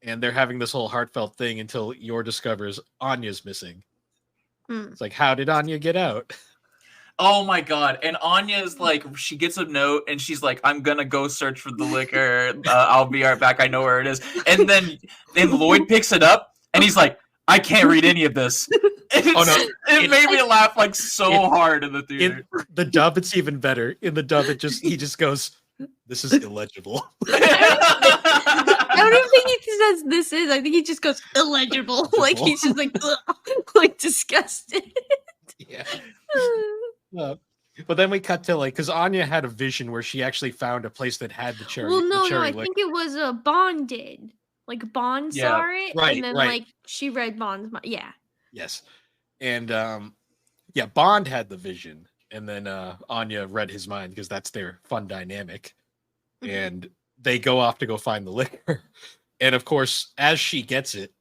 And they're having this whole heartfelt thing until Yor discovers Anya's missing. It's like, how did Anya get out? Oh my God. And Anya's like, she gets a note and she's like, I'm gonna go search for the liquor. I'll be right back. I know where it is. And then Lloyd picks it up and he's like, I can't read any of this. It made me laugh like so hard in the theater. In the dub, it's even better. In the dub, he just goes, this is illegible. I don't even think he says this is. I think he just goes illegible. Like he's just like disgusted. Yeah. But then we cut to like, because Anya had a vision where she actually found a place that had the cherry. Well, no, I liquor. think it was a Bond did. Like Bond saw it, and then like she read Bond's mind. Yeah. Yes, and Bond had the vision, and then Anya read his mind because that's their fun dynamic, and they go off to go find the liquor, and of course, as she gets it,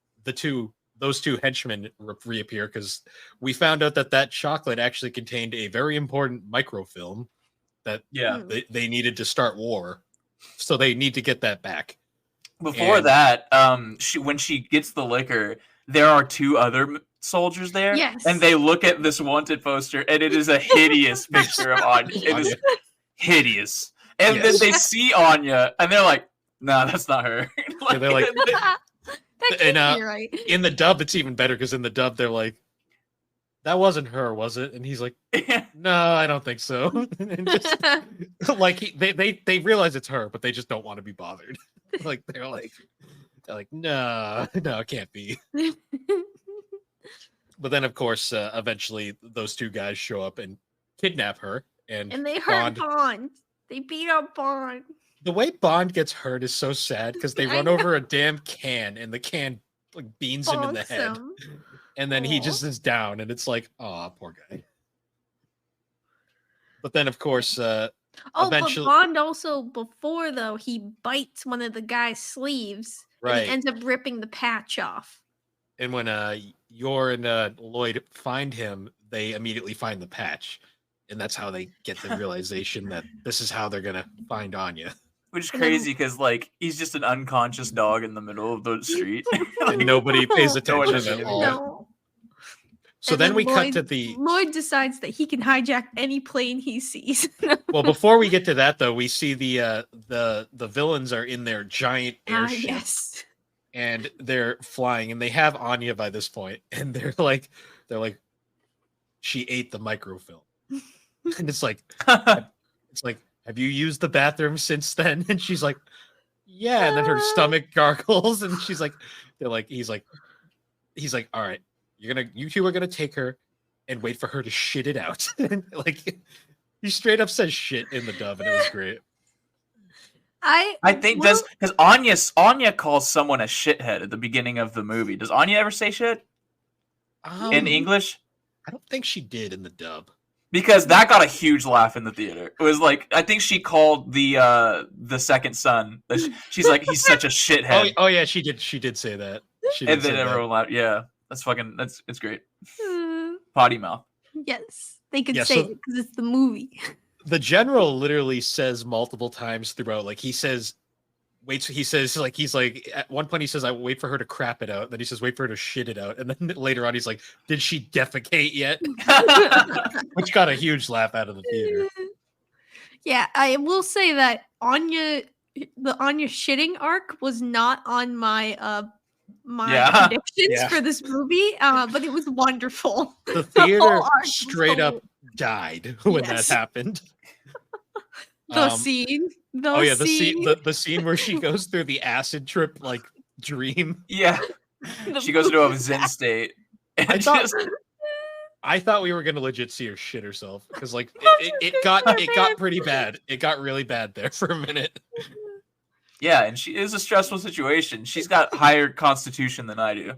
those two henchmen reappear because we found out that chocolate actually contained a very important microfilm that they needed to start war, so they need to get that back. Before that, when she gets the liquor, there are two other soldiers there, and they look at this wanted poster, and it is a hideous picture of Anya. It is hideous, and then they see Anya, and they're like, "Nah, that's not her." Like, they're like, that can't be right. In the dub, it's even better because in the dub, they're like, that wasn't her, was it? And he's like, no, I don't think so. And just, like they realize it's her, but they just don't want to be bothered. Like they're like, no, it can't be. But then, of course, eventually those two guys show up and kidnap her, and they hurt Bond. They beat up Bond. The way Bond gets hurt is so sad because they run over a damn can, and the can like beans him in the head. And then he just is down, and it's like, oh, poor guy. But then, of course, eventually... but Bond also, before, though, he bites one of the guy's sleeves, and he ends up ripping the patch off. And when Yor and Lloyd find him, they immediately find the patch. And that's how they get the realization that this is how they're going to find Anya. Which is crazy because, like, he's just an unconscious dog in the middle of the street. And nobody pays attention at all. No. So then we cut to the... Lloyd decides that he can hijack any plane he sees. Well, before we get to that, though, we see the villains are in their giant airship. Yes. And they're flying, and they have Anya by this point. And they're like, she ate the microfilm. And it's like, have you used the bathroom since then? And she's like, yeah. And then her stomach gargles, and she's like, he's like, all right, you two are gonna take her and wait for her to shit it out. Like, he straight up says shit in the dub, and it was great. I think that's because Anya calls someone a shithead at the beginning of the movie. Does Anya ever say shit in English? I don't think she did in the dub. Because that got a huge laugh in the theater. It was like, I think she called the second son. She's like, he's such a shithead. Oh yeah, she did say that. And then everyone laughed. Yeah, it's great. Potty mouth. Yes, they could say it because it's the movie. The general literally says multiple times throughout, like he's like at one point he says, I wait for her to crap it out. Then he says, wait for her to shit it out. And then later on he's like, did she defecate yet? Which got a huge laugh out of the theater. Yeah, I will say that the Anya shitting arc was not on my predictions for this movie, but it was wonderful. The theater straight up died when that happened. The scene. The scene where she goes through the acid trip like dream. Yeah, she goes into a Zen state. I thought we were gonna legit see her shit herself because like it got pretty bad. It got really bad there for a minute. Yeah, and she is a stressful situation. She's got higher constitution than I do.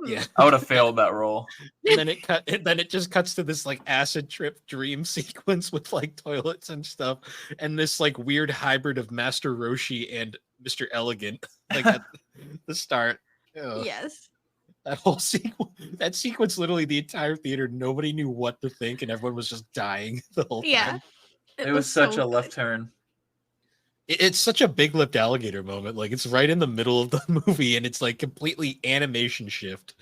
Yeah, I would have failed that role. And then it just cuts to this like acid trip dream sequence with like toilets and stuff, and this like weird hybrid of Master Roshi and Mr. Elegant, like at the start. Ugh. Yes. That whole sequence, literally the entire theater, nobody knew what to think, and everyone was just dying the whole time. It was such a left turn. It's such a big-lipped alligator moment. Like, it's right in the middle of the movie, and it's like completely animation shift.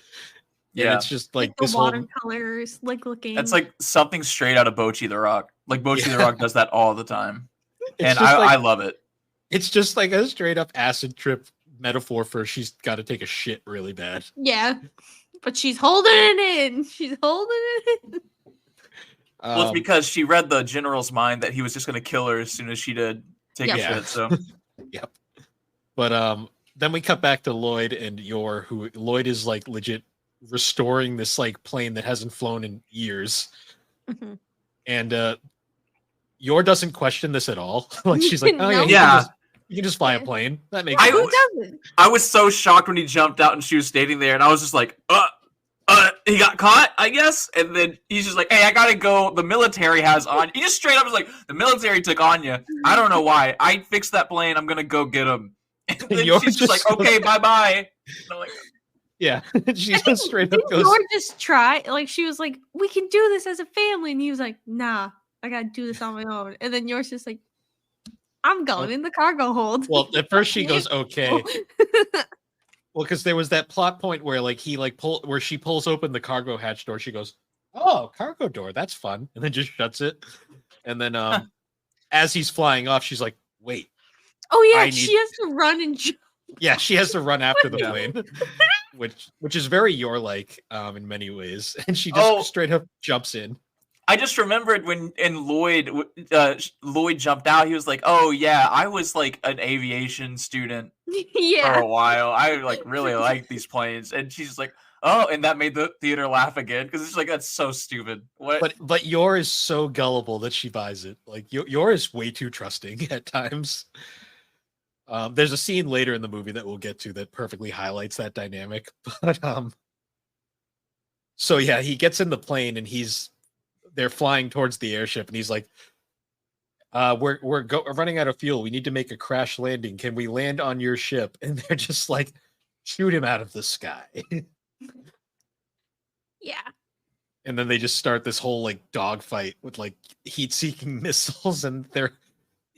Yeah, and it's just like the this watercolors, like looking. That's like something straight out of Bocchi the Rock. Like Bocchi the Rock does that all the time, and I love it. It's just like a straight-up acid trip metaphor for she's got to take a shit really bad. Yeah, but she's holding it in. She's holding it in. Well, it's because she read the general's mind that he was just going to kill her as soon as she did take a shit. So, yep. But then we cut back to Lloyd and Yor, who Lloyd is like legit restoring this like plane that hasn't flown in years, and Yor doesn't question this at all. Like she's like, oh yeah. You can just fly a plane. That makes sense. I was so shocked when he jumped out and she was standing there, and I was just like, he got caught, I guess. And then he's just like, hey, I gotta go. The military has Anya. He just straight up was like, the military took Anya. I don't know why. I fixed that plane. I'm gonna go get him. And then she's just like, okay, bye-bye. Like, yeah. She just straight up goes. Yor just try. Like, she was like, we can do this as a family. And he was like, nah, I gotta do this on my own. And then Yor's just like, I'm going in the cargo hold. Well, at first she goes, okay. Well, because there was that plot point where like where she pulls open the cargo hatch door. She goes, oh, cargo door, that's fun. And then just shuts it. And then as he's flying off, she's like, wait. Oh yeah, she has to run and jump. Yeah, she has to run after the plane. Which is very Yor-like in many ways. And she just straight up jumps in. I just remembered when Lloyd jumped out, he was like, oh yeah, I was like an aviation student for a while. I like really like these planes. And she's like, oh, and that made the theater laugh again because it's like, that's so stupid. What? But Yor is so gullible that she buys it. Like Yor is way too trusting at times. There's a scene later in the movie that we'll get to that perfectly highlights that dynamic. But so yeah, he gets in the plane and they're flying towards the airship, and he's like, we're running out of fuel. We need to make a crash landing. Can we land on your ship? And they're just like, shoot him out of the sky. Yeah. And then they just start this whole like dogfight with like heat-seeking missiles, and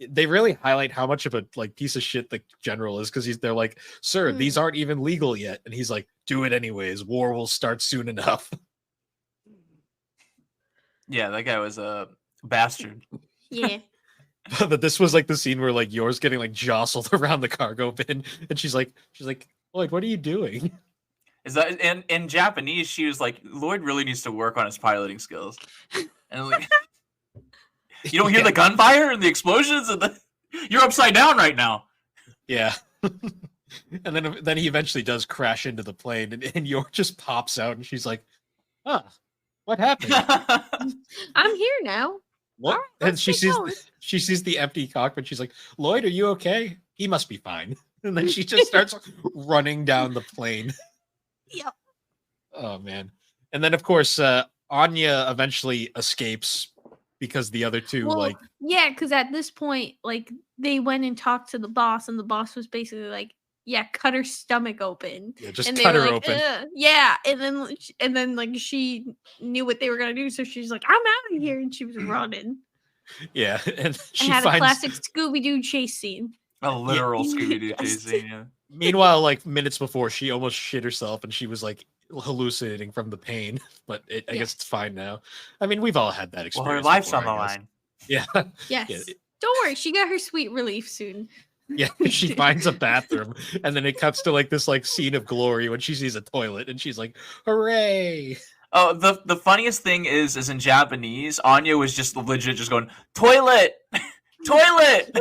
they really highlight how much of a like piece of shit the general is, because they're like, sir, these aren't even legal yet. And he's like, do it anyways. War will start soon enough. Yeah, that guy was a bastard. Yeah. But this was like the scene where like Yor's getting like jostled around the cargo bin, and she's like, Lloyd, what are you doing? Is that in Japanese? She was like, Lloyd really needs to work on his piloting skills. And like, you don't hear the gunfire and the explosions, and you're upside down right now. Yeah. And then he eventually does crash into the plane, and York just pops out, and she's like, "Huh, what happened?" I'm here now. What? All right, And let's she get going. sees the empty cockpit. She's like, "Lloyd, are you okay? He must be fine." And then she just starts running down the plane. Yep. Oh man! And then of course Anya eventually escapes because the other two Well, yeah, because at this point, like they went and talked to the boss, and the boss was basically like, "Yeah, cut her stomach open." just And cut they were her like, open. "Ugh." Yeah, and then like she knew what they were gonna do, so she's like, "I'm out of here," and she was running. Yeah, and she and had finds. a classic Scooby Doo chase scene. A literal Scooby-Doo Yes. chase scene, yeah. Meanwhile, like minutes before, she almost shit herself, and she was like hallucinating from the pain. But I guess it's fine now. I mean, we've all had that Well, experience. her life's before, on the I guess. line. Yeah. Yes. Yeah. Don't worry, she got her sweet relief soon. Yeah, she finds a bathroom, and then it cuts to like this like scene of glory when she sees a toilet, and she's like, "Hooray!" Oh, the funniest thing is in Japanese, Anya was just legit just going, toilet! Toilet!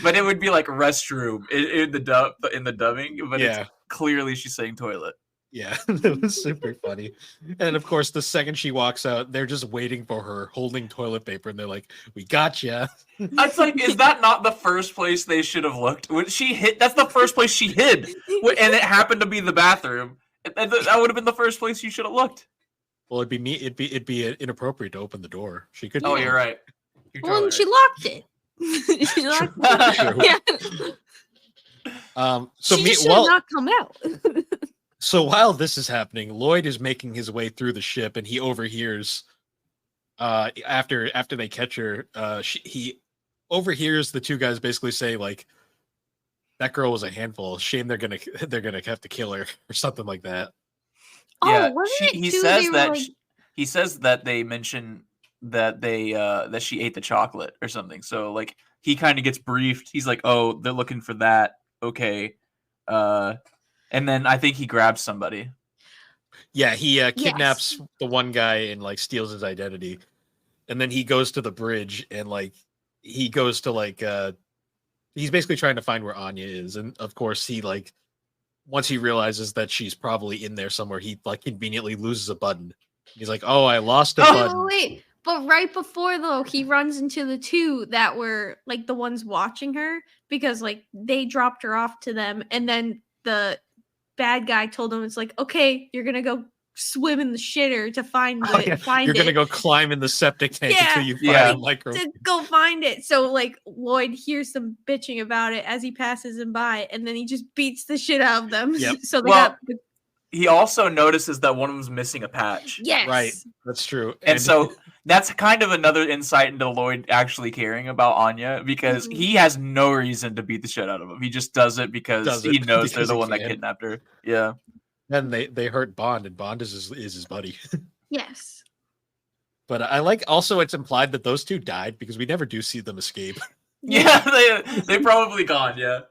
But it would be like restroom in the dubbing, but it's clearly she's saying toilet. Yeah, that was super funny. And of course, the second she walks out, they're just waiting for her, holding toilet paper, and they're like, "We got ya." It's like, is that not the first place they should have looked? When she hid, that's the first place she hid, and it happened to be the bathroom. That would have been the first place you should have looked. Well, it'd be inappropriate to open the door. She could. Oh, you're right. You're Well, totally and she right. locked it. She locked it. Yeah. So she should have not come out. So while this is happening, Lloyd is making his way through the ship, and he overhears. After they catch her, he overhears the two guys basically say like, "That girl was a handful. Shame they're gonna have to kill her," or something like that. Yeah, he says that like... he says that they mention that that she ate the chocolate or something. So like he kind of gets briefed. He's like, "Oh, they're looking for that." Okay. And then I think he grabs somebody. Yeah, he kidnaps the one guy and like steals his identity. And then he goes to the bridge and like he goes to like he's basically trying to find where Anya is. And of course he like once he realizes that she's probably in there somewhere, he like conveniently loses a button. He's like, "Oh, I lost a button." Wait, but right before though, he runs into the two that were like the ones watching her because like they dropped her off to them, and then the bad guy told him it's like, "Okay, you're gonna go swim in the shitter to find it. You're gonna go climb in the septic tank until you find the micro. To go find it." So like Lloyd hears them bitching about it as he passes them by, and then he just beats the shit out of them. Yep. So they got the... He also notices that one of them's missing a patch. Yes. Right. That's true. And so that's kind of another insight into Lloyd actually caring about Anya because he has no reason to beat the shit out of him. He just does it because he knows they're the one that kidnapped her. Yeah. Then they hurt Bond, and Bond is his buddy. Yes. But I like also it's implied that those two died because we never do see them escape. Yeah, they probably gone. Yeah.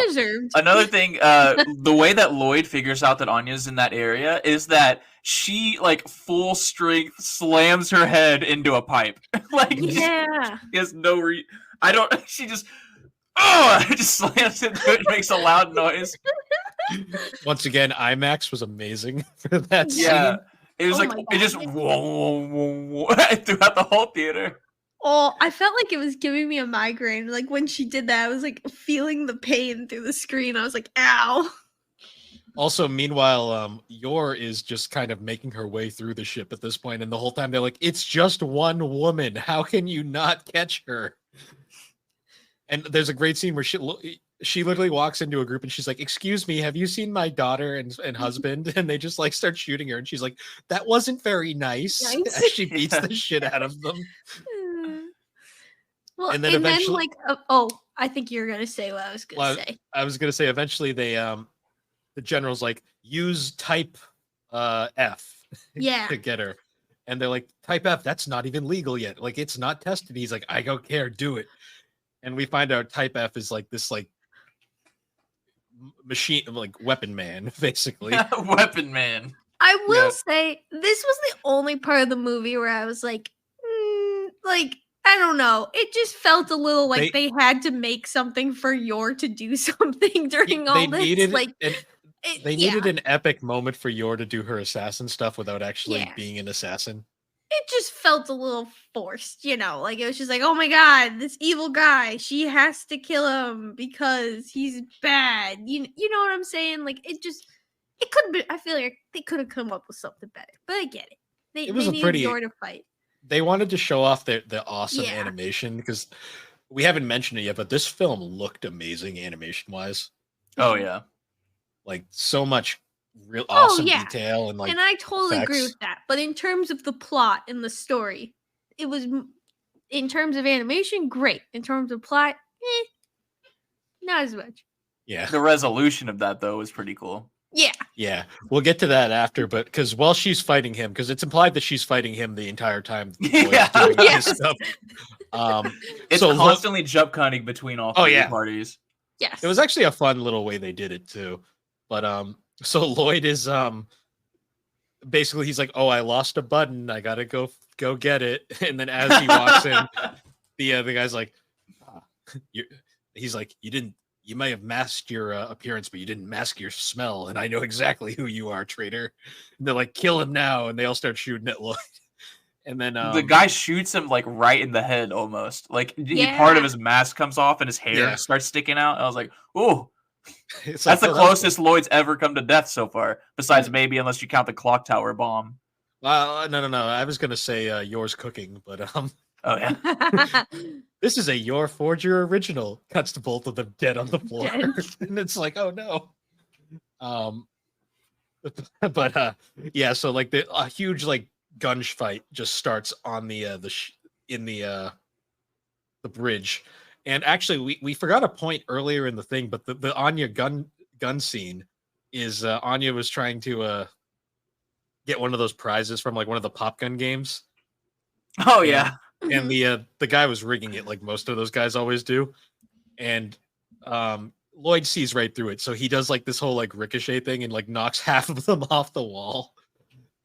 Deserved. Another thing, the way that Lloyd figures out that Anya's in that area is that she like full strength slams her head into a pipe. Like she has no she just just slams into it and makes a loud noise. Once again, IMAX was amazing for that scene. Yeah. It was it just whoa, throughout the whole theater. Oh, I felt like it was giving me a migraine. Like when she did that, I was like feeling the pain through the screen. I was like, ow. Also, meanwhile, Yor is just kind of making her way through the ship at this point, and the whole time they're like, "It's just one woman. How can you not catch her?" And there's a great scene where she literally walks into a group and she's like, "Excuse me, have you seen my daughter and husband?" And they just like start shooting her, and she's like, "That wasn't very nice." As she beats the shit out of them. Well, and then eventually, I think you're gonna say what I was gonna say. I was gonna say eventually they the general's like, "Use type F to get her," and they're like, "Type F, that's not even legal yet. Like it's not tested." He's like, "I don't care, do it." And we find out type F is like this like machine, like weapon man, basically. Weapon Man. I will Yeah. say this was the only part of the movie where I was like, like I don't know. It just felt a little like they had to make something for Yor to do something during all this. Like, they needed an epic moment for Yor to do her assassin stuff without actually Yeah. being an assassin. It just felt a little forced, you know. Like it was just like, oh my god, this evil guy. She has to kill him because he's bad. You know what I'm saying? Like it could be. I feel like they could have come up with something better, but I get it. They needed Yor to fight. They wanted to show off the awesome Yeah. animation because we haven't mentioned it yet, but this film looked amazing animation wise. Oh yeah. Like so much real awesome yeah. detail and like. And I totally agree effects. with that. But in terms of the plot and the story, it was in terms of animation, great. In terms of plot, not as much. Yeah. The resolution of that though was pretty cool. Yeah. Yeah, we'll get to that after, but because while she's fighting him, because it's implied that she's fighting him the entire time. Yeah. Doing Yes. this stuff. It's so constantly jump cutting between all three parties. Yes. It was actually a fun little way they did it too. But so Lloyd is basically he's like, oh, I lost a button, I gotta go get it, and then as he walks in, the guy's like, he's like, you may have masked your appearance, but you didn't mask your smell, and I know exactly who you are, traitor. And they're like, kill him now, and they all start shooting at Lloyd. And then the guy shoots him like right in the head almost. Like part of his mask comes off and his hair starts sticking out. And I was like, ooh. That's the closest Lloyd's ever come to death so far. Besides maybe unless you count the clock tower bomb. No. I was gonna say yours cooking, but Oh yeah. This is a Yor Forger original. Cuts to both of them dead on the floor. And it's like, oh no. But yeah, so like a huge like gunfight just starts on the bridge. And actually we forgot a point earlier in the thing, but the Anya gun scene is Anya was trying to get one of those prizes from like one of the pop gun games. Oh yeah. And the guy was rigging it like most of those guys always do. And Lloyd sees right through it. So he does like this whole like ricochet thing and like knocks half of them off the wall.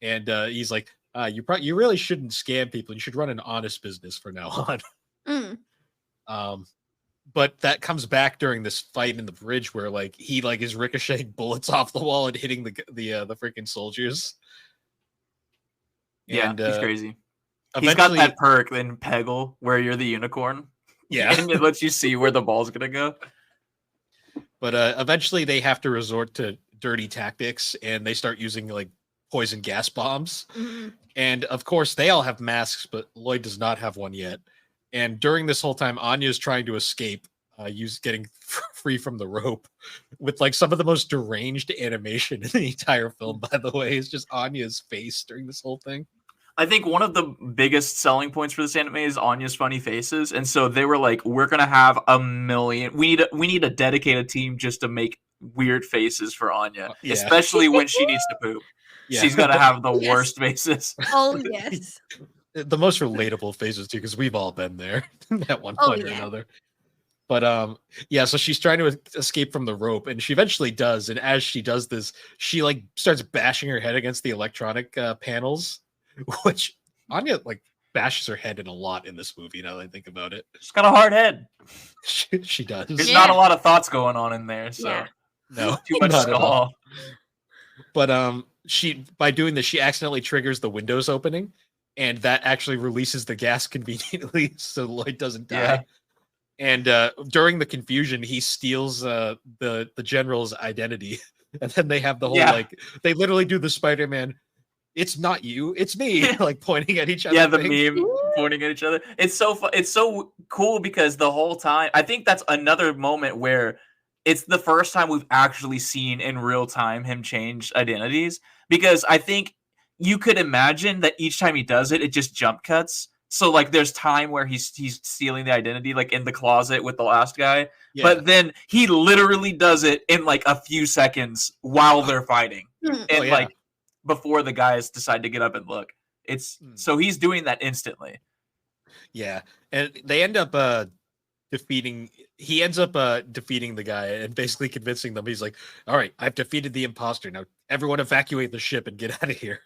And he's like, you really shouldn't scam people. You should run an honest business from now on. But that comes back during this fight in the bridge where like he like is ricocheting bullets off the wall and hitting the freaking soldiers. Yeah, and, he's crazy. He's got that perk in Peggle where you're the unicorn. Yeah. And it lets you see where the ball's gonna go. But eventually they have to resort to dirty tactics and they start using like poison gas bombs. Mm-hmm. And of course they all have masks, but Lloyd does not have one yet. And during this whole time, Anya's trying to escape, getting free from the rope with like some of the most deranged animation in the entire film, by the way. It's just Anya's face during this whole thing. I think one of the biggest selling points for this anime is Anya's funny faces, and so they were like, "We're gonna have a million. We need a dedicated team just to make weird faces for Anya, especially when she needs to poop. Yeah. She's gonna have the worst faces." Oh yes, the most relatable faces too, because we've all been there at one point or another. But yeah, so she's trying to escape from the rope, and she eventually does. And as she does this, she like starts bashing her head against the electronic panels. Which Anya like bashes her head in a lot in this movie. Now that I think about it, she's got a hard head. she does. There's not a lot of thoughts going on in there, so no, too much skull. But she by doing this, she accidentally triggers the windows opening, and that actually releases the gas conveniently, so Lloyd doesn't die. Yeah. And during the confusion, he steals the general's identity, and then they have the whole like they literally do the Spider-Man. It's not you, it's me, like pointing at each other. Yeah, the meme pointing at each other. It's so it's so cool because the whole time, I think that's another moment where it's the first time we've actually seen in real time him change identities. Because I think you could imagine that each time he does it, it just jump cuts. So like there's time where he's stealing the identity, like in the closet with the last guy. Yeah. But then he literally does it in like a few seconds while they're fighting. And like before the guys decide to get up and look. It's so he's doing that instantly. Yeah. And they end up he ends up defeating the guy and basically convincing them. He's like, all right, I've defeated the imposter. Now everyone evacuate the ship and get out of here.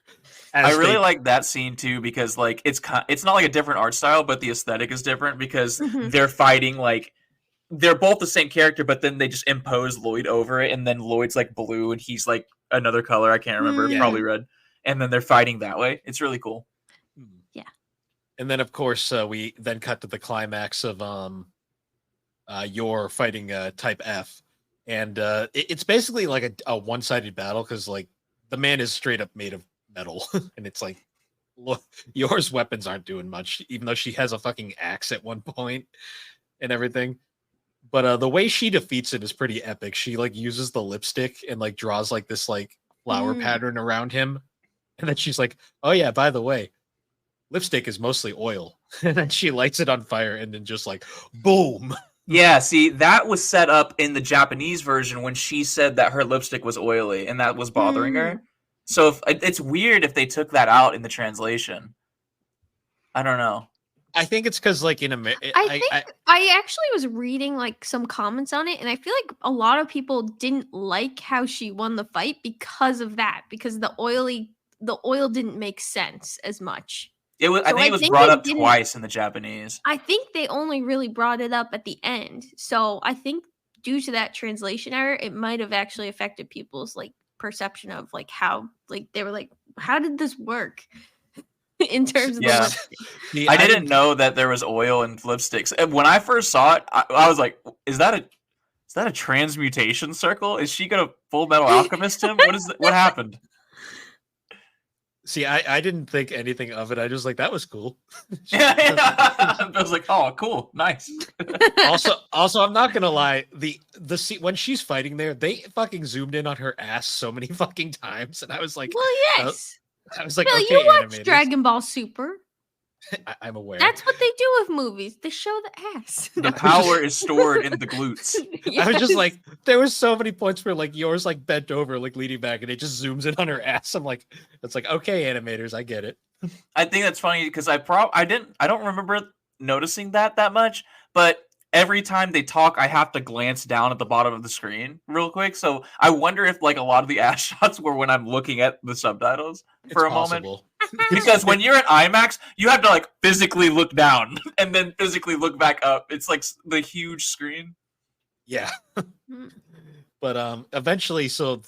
I really like that scene too because like it's not like a different art style, but the aesthetic is different because they're fighting like they're both the same character, but then they just impose Lloyd over it, and then Lloyd's like blue and he's like another color I can't remember, probably red, and then they're fighting that way. It's really cool. Yeah. And then of course we then cut to the climax of Yor fighting Type F, and it's basically like a one-sided battle because like the man is straight up made of metal, and it's like Yor's weapons aren't doing much, even though she has a fucking axe at one point and everything. But the way she defeats it is pretty epic. She like uses the lipstick and like draws like this like flower pattern around him, and then she's like, "Oh yeah, by the way, lipstick is mostly oil," and then she lights it on fire, and then just like boom. Yeah, see, that was set up in the Japanese version when she said that her lipstick was oily and that was bothering her. So it's weird if they took that out in the translation. I don't know. I think it's because, like, in America, I actually was reading like some comments on it, and I feel like a lot of people didn't like how she won the fight because of that, because the oil didn't make sense as much. I think it was brought up twice in the Japanese. I think they only really brought it up at the end. So I think due to that translation error, it might have actually affected people's like perception of like how like they were like, how did this work? In terms of the lipstick. I didn't know that there was oil in lipsticks. And when I first saw it, I was like, is that a transmutation circle? Is she gonna Full Metal Alchemist him? What happened? See, I didn't think anything of it. I just like, that was cool. I was like, oh, cool, nice. also, I'm not gonna lie. The scene when she's fighting there, they fucking zoomed in on her ass so many fucking times, and I was like, well, yes. I was like, Bill, okay, you watch animators. Dragon Ball Super. I'm aware. That's what they do with movies. They show the ass. The power is stored in the glutes. Yes. I was just like, there was so many points where like yours like bent over, like leaning back, and it just zooms in on her ass. I'm like, it's like, okay, animators, I get it. I think that's funny because I don't remember noticing that much, but every time they talk, I have to glance down at the bottom of the screen real quick. So I wonder if like a lot of the ass shots were when I'm looking at the subtitles for a moment. Because when you're at IMAX, you have to like physically look down and then physically look back up. It's like the huge screen. Yeah. But eventually, so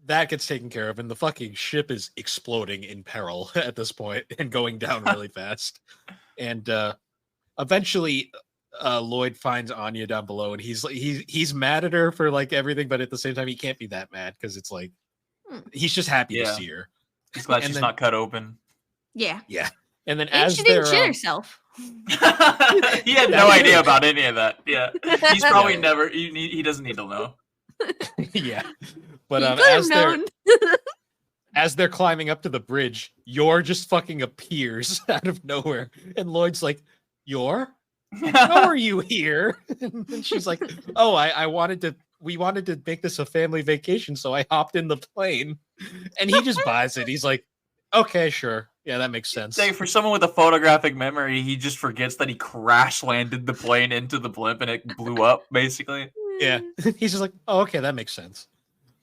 that gets taken care of, and the fucking ship is exploding in peril at this point and going down really fast. And eventually, Lloyd finds Anya down below, and he's mad at her for like everything, but at the same time, he can't be that mad because it's like he's just happy to see her. He's glad she's not cut open. Yeah. And then And she didn't shit herself. He had no idea about any of that. Yeah, he's probably never. He doesn't need to know. Yeah, but as they're climbing up to the bridge, Yor just fucking appears out of nowhere, and Lloyd's like, "Yor, how are you here?" And she's like, "Oh, we wanted to make this a family vacation, so I hopped in the plane." And he just buys it. He's like, "Okay, sure, yeah, that makes sense." Say, for someone with a photographic memory, he just forgets that he crash landed the plane into the blimp and it blew up, basically. Yeah, he's just like, "Oh, okay, that makes sense."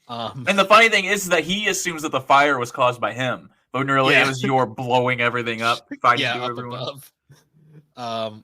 And the funny thing is that he assumes that the fire was caused by him, but really it was Yor blowing everything up, fighting up everyone. Above.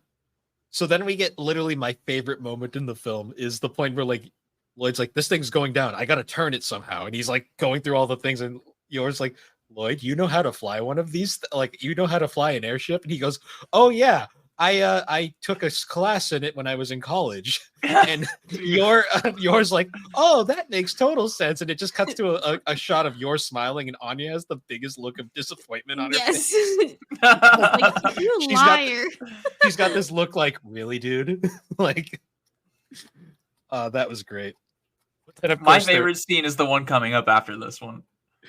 So then we get literally my favorite moment in the film is the point where like Lloyd's like, "This thing's going down. I gotta turn it somehow," and he's like going through all the things, and Yor's like, "Lloyd, you know how to fly one of these? Like, you know how to fly an airship?" And he goes, "Oh yeah, I took a class in it when I was in college." And Yor's like, "Oh, that makes total sense." And it just cuts to a shot of Yor smiling, and Anya has the biggest look of disappointment on her face. Like, you liar. She's got this look like, "Really, dude?" Like, that was great. My favorite scene is the one coming up after this one.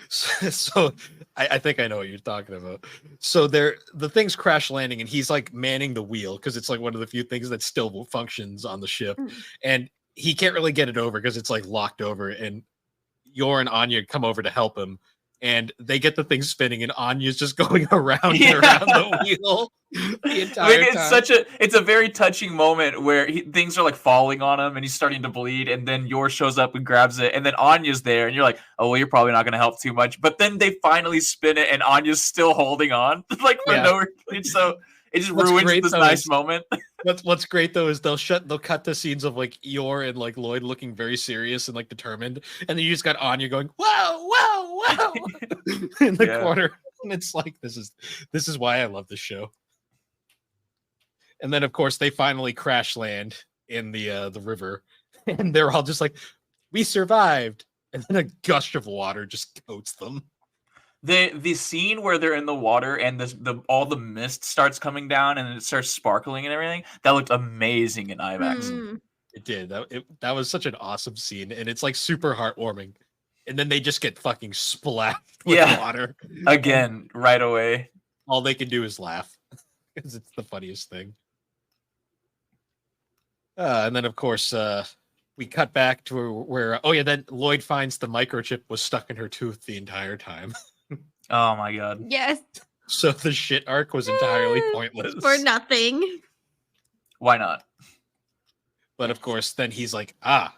So I think I know what you're talking about. So the thing's crash landing, and he's like manning the wheel because it's like one of the few things that still functions on the ship, and he can't really get it over because it's like locked over. And Yor and Anya come over to help him, and they get the thing spinning, and Anya's just going around and Yeah. around the wheel the entire Like, time. it's a very touching moment where things are like falling on him and he's starting to bleed, and then Yor shows up and grabs it, and then Anya's there, and you're like, oh well, you're probably not gonna help too much. But then they finally spin it, and Anya's still holding on, like for Yeah. no reason. So it just What's ruins great, this though, nice is- moment. What's great though is they'll cut the scenes of like Eeyore and like Lloyd looking very serious and like determined, and then you just got Anya going whoa whoa whoa in the Yeah. corner, and it's like this is why I love this show. And then of course they finally crash land in the river, and they're all just like, we survived, and then a gush of water just coats them. The scene where they're in the water and all the mist starts coming down and it starts sparkling and everything, that looked amazing in IMAX. Mm. It did. That was such an awesome scene, and it's like super heartwarming. And then they just get fucking splashed with Yeah. water Again, right away. All they can do is laugh because it's the funniest thing. And then of course we cut back to where then Lloyd finds the microchip was stuck in her tooth the entire time. Oh my god. Yes. So the shit arc was entirely pointless. For nothing. Why not? But of course, then he's like, I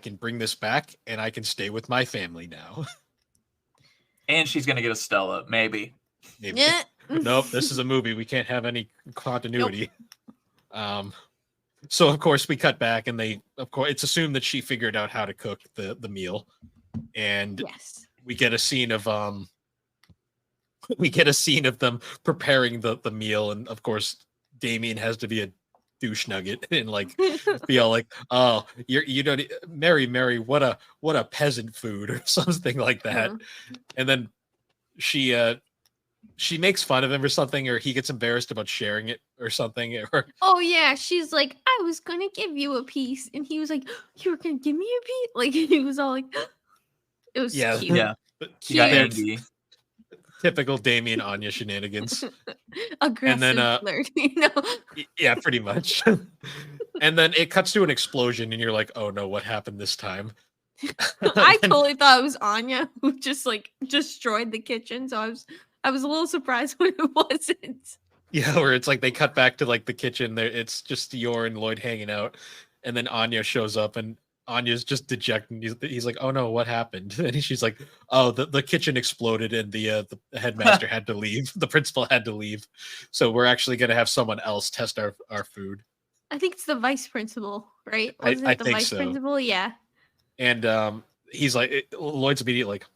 can bring this back and I can stay with my family now. And she's gonna get a Stella, maybe. Maybe. Yeah. Nope, this is a movie. We can't have any continuity. So of course we cut back, and it's assumed that she figured out how to cook the meal. And Yes. we get a scene of them preparing the meal, and of course Damien has to be a douche nugget and like be all like, oh, you don't Mary, what a peasant food, or something like that. And then she makes fun of him or something, or he gets embarrassed about sharing it or something. Or Oh yeah, she's like, I was gonna give you a piece, and he was like, you were gonna give me a piece? Like he was all like, it was cute. Yeah. but He got Cute. angry. typical Damien Anya shenanigans. Aggressive then, flirt, you know. Yeah, pretty much. And then it cuts to an explosion, and you're like, oh no, what happened this time? I totally thought it was Anya who just like destroyed the kitchen, so I was a little surprised when it wasn't. Yeah, where it's like they cut back to like the kitchen. There, it's just Yor and Lloyd hanging out, and then Anya shows up, and Anya's just dejected. He's like, "Oh no, what happened?" And she's like, "Oh, the kitchen exploded, and the headmaster had to leave. The principal had to leave, so we're actually gonna have someone else test our food." I think it's the vice principal, right? I Wasn't it the think vice so. principal? Yeah. And he's like, Lloyd's immediately like,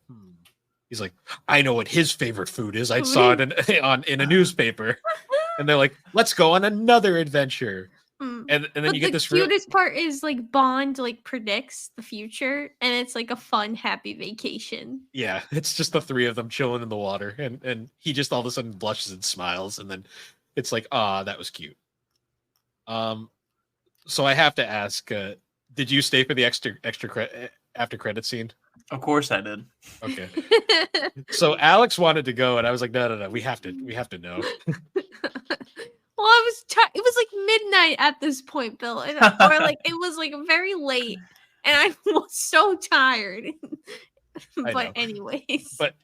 he's like, I know what his favorite food is. I saw it in a newspaper. And they're like, let's go on another adventure. And then But you get the this cutest part is like Bond like predicts the future, and it's like a fun, happy vacation. Yeah, it's just the three of them chilling in the water, and he just all of a sudden blushes and smiles, and then it's like, that was cute. So I have to ask, did you stay for the extra after credit scene? Of course I did. Okay. So Alex wanted to go, and I was like, no, we have to know. Well, I was it was like midnight at this point, Bill, or like it was like very late, and I was so tired. I But know. anyways, But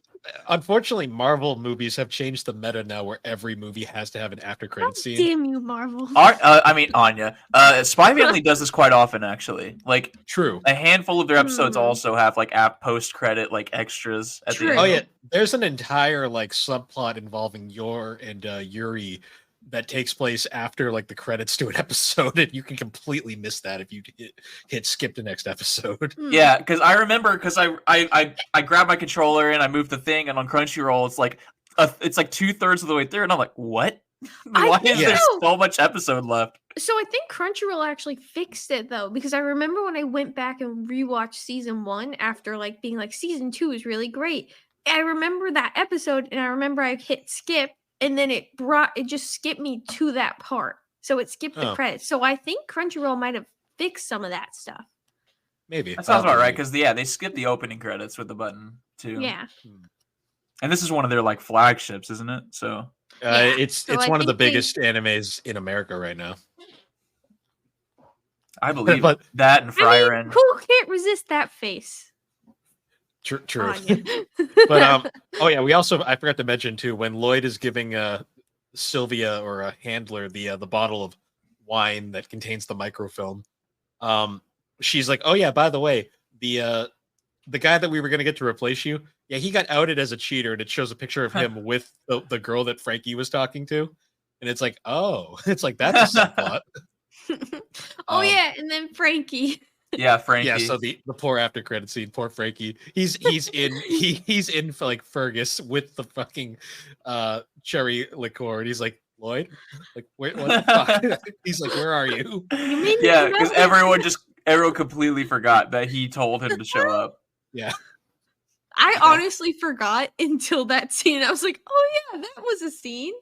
unfortunately, Marvel movies have changed the meta now, where every movie has to have an after credit scene. damn you, Marvel. Anya. Spy Family does this quite often, actually. Like True. a handful of their episodes Hmm. also have like post credit like extras at the True. end. Oh yeah, there's an entire like subplot involving Yor and Yuri that takes place after like the credits to an episode, and you can completely miss that if you hit skip the next episode. Hmm. Yeah, because I remember because I grabbed my controller and I moved the thing, and on Crunchyroll it's like 2/3 of the way through, and I'm like, what? I Why think is there so. so much episode left? So I think Crunchyroll actually fixed it though, because I remember when I went back and rewatched season 1 after like being like season 2 is really great. I remember that episode, and I remember I hit skip, and then it just skipped me to that part. So it skipped the Oh. credits. So I think Crunchyroll might have fixed some of that stuff. Maybe That sounds about right because they skipped the opening credits with the button too. Yeah. And this is one of their like flagships, isn't it? So Yeah, it's so I one of the think they- biggest animes in America right now. I believe But- that and I Friar mean, End. who can't resist that face? True. Anya. But oh yeah, I forgot to mention too, when Lloyd is giving Sylvia or a handler the bottle of wine that contains the microfilm, she's like, oh yeah, by the way, the guy that we were gonna get to replace you, yeah, he got outed as a cheater, and it shows a picture of him with the girl that Frankie was talking to, and it's like, oh, it's like that's a subplot. Oh yeah, and then Frankie. Yeah, Frankie. Yeah, so the poor after credit scene, poor Frankie. He's in for like Fergus with the fucking cherry liqueur, and he's like, Lloyd, like what the fuck? He's like, where are you? Yeah, because everyone completely forgot that he told him to show up. Yeah. I honestly forgot until that scene. I was like, oh yeah, that was a scene.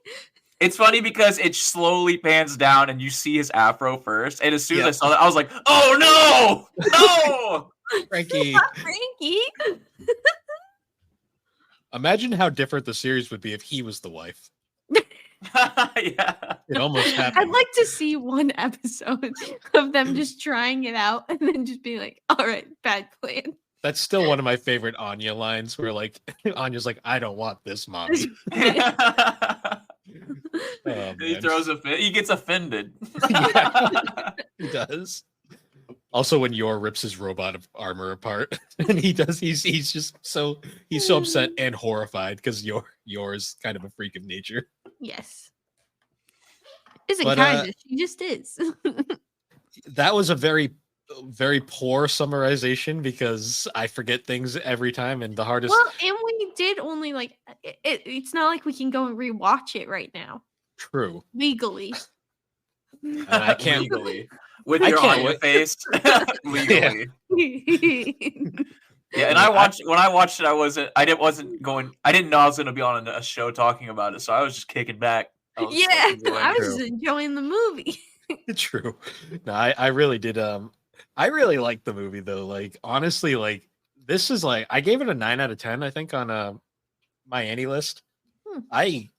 It's funny because it slowly pans down and you see his afro first. And as soon as I saw that, I was like, oh no! No! Frankie. Not Frankie. Imagine how different the series would be if he was the wife. Yeah. It almost happened. I'd like to see one episode of them just trying it out and then just being like, all right, bad plan. That's still one of my favorite Anya lines where like Anya's like, I don't want this, mommy. Oh, he throws a fit. He gets offended. Yeah, he does. Also, when Yor rips his robot armor apart, and he's so upset and horrified because Yor is kind of a freak of nature. Yes. Isn't But, kind of, she just is. That was a very, very poor summarization because I forget things every time, and the hardest. Well, and we did only like it's not like we can go and rewatch it right now. True. Legally. And I can't legally. With your Anya face. Legally. Yeah, and when I watched it, I didn't know I was gonna be on a show talking about it, so I was just kicking back. I was just enjoying the movie. True. No, I really did. I really liked the movie though. Like honestly, like this is like I gave it a 9 out of 10. I think on my Annie list. I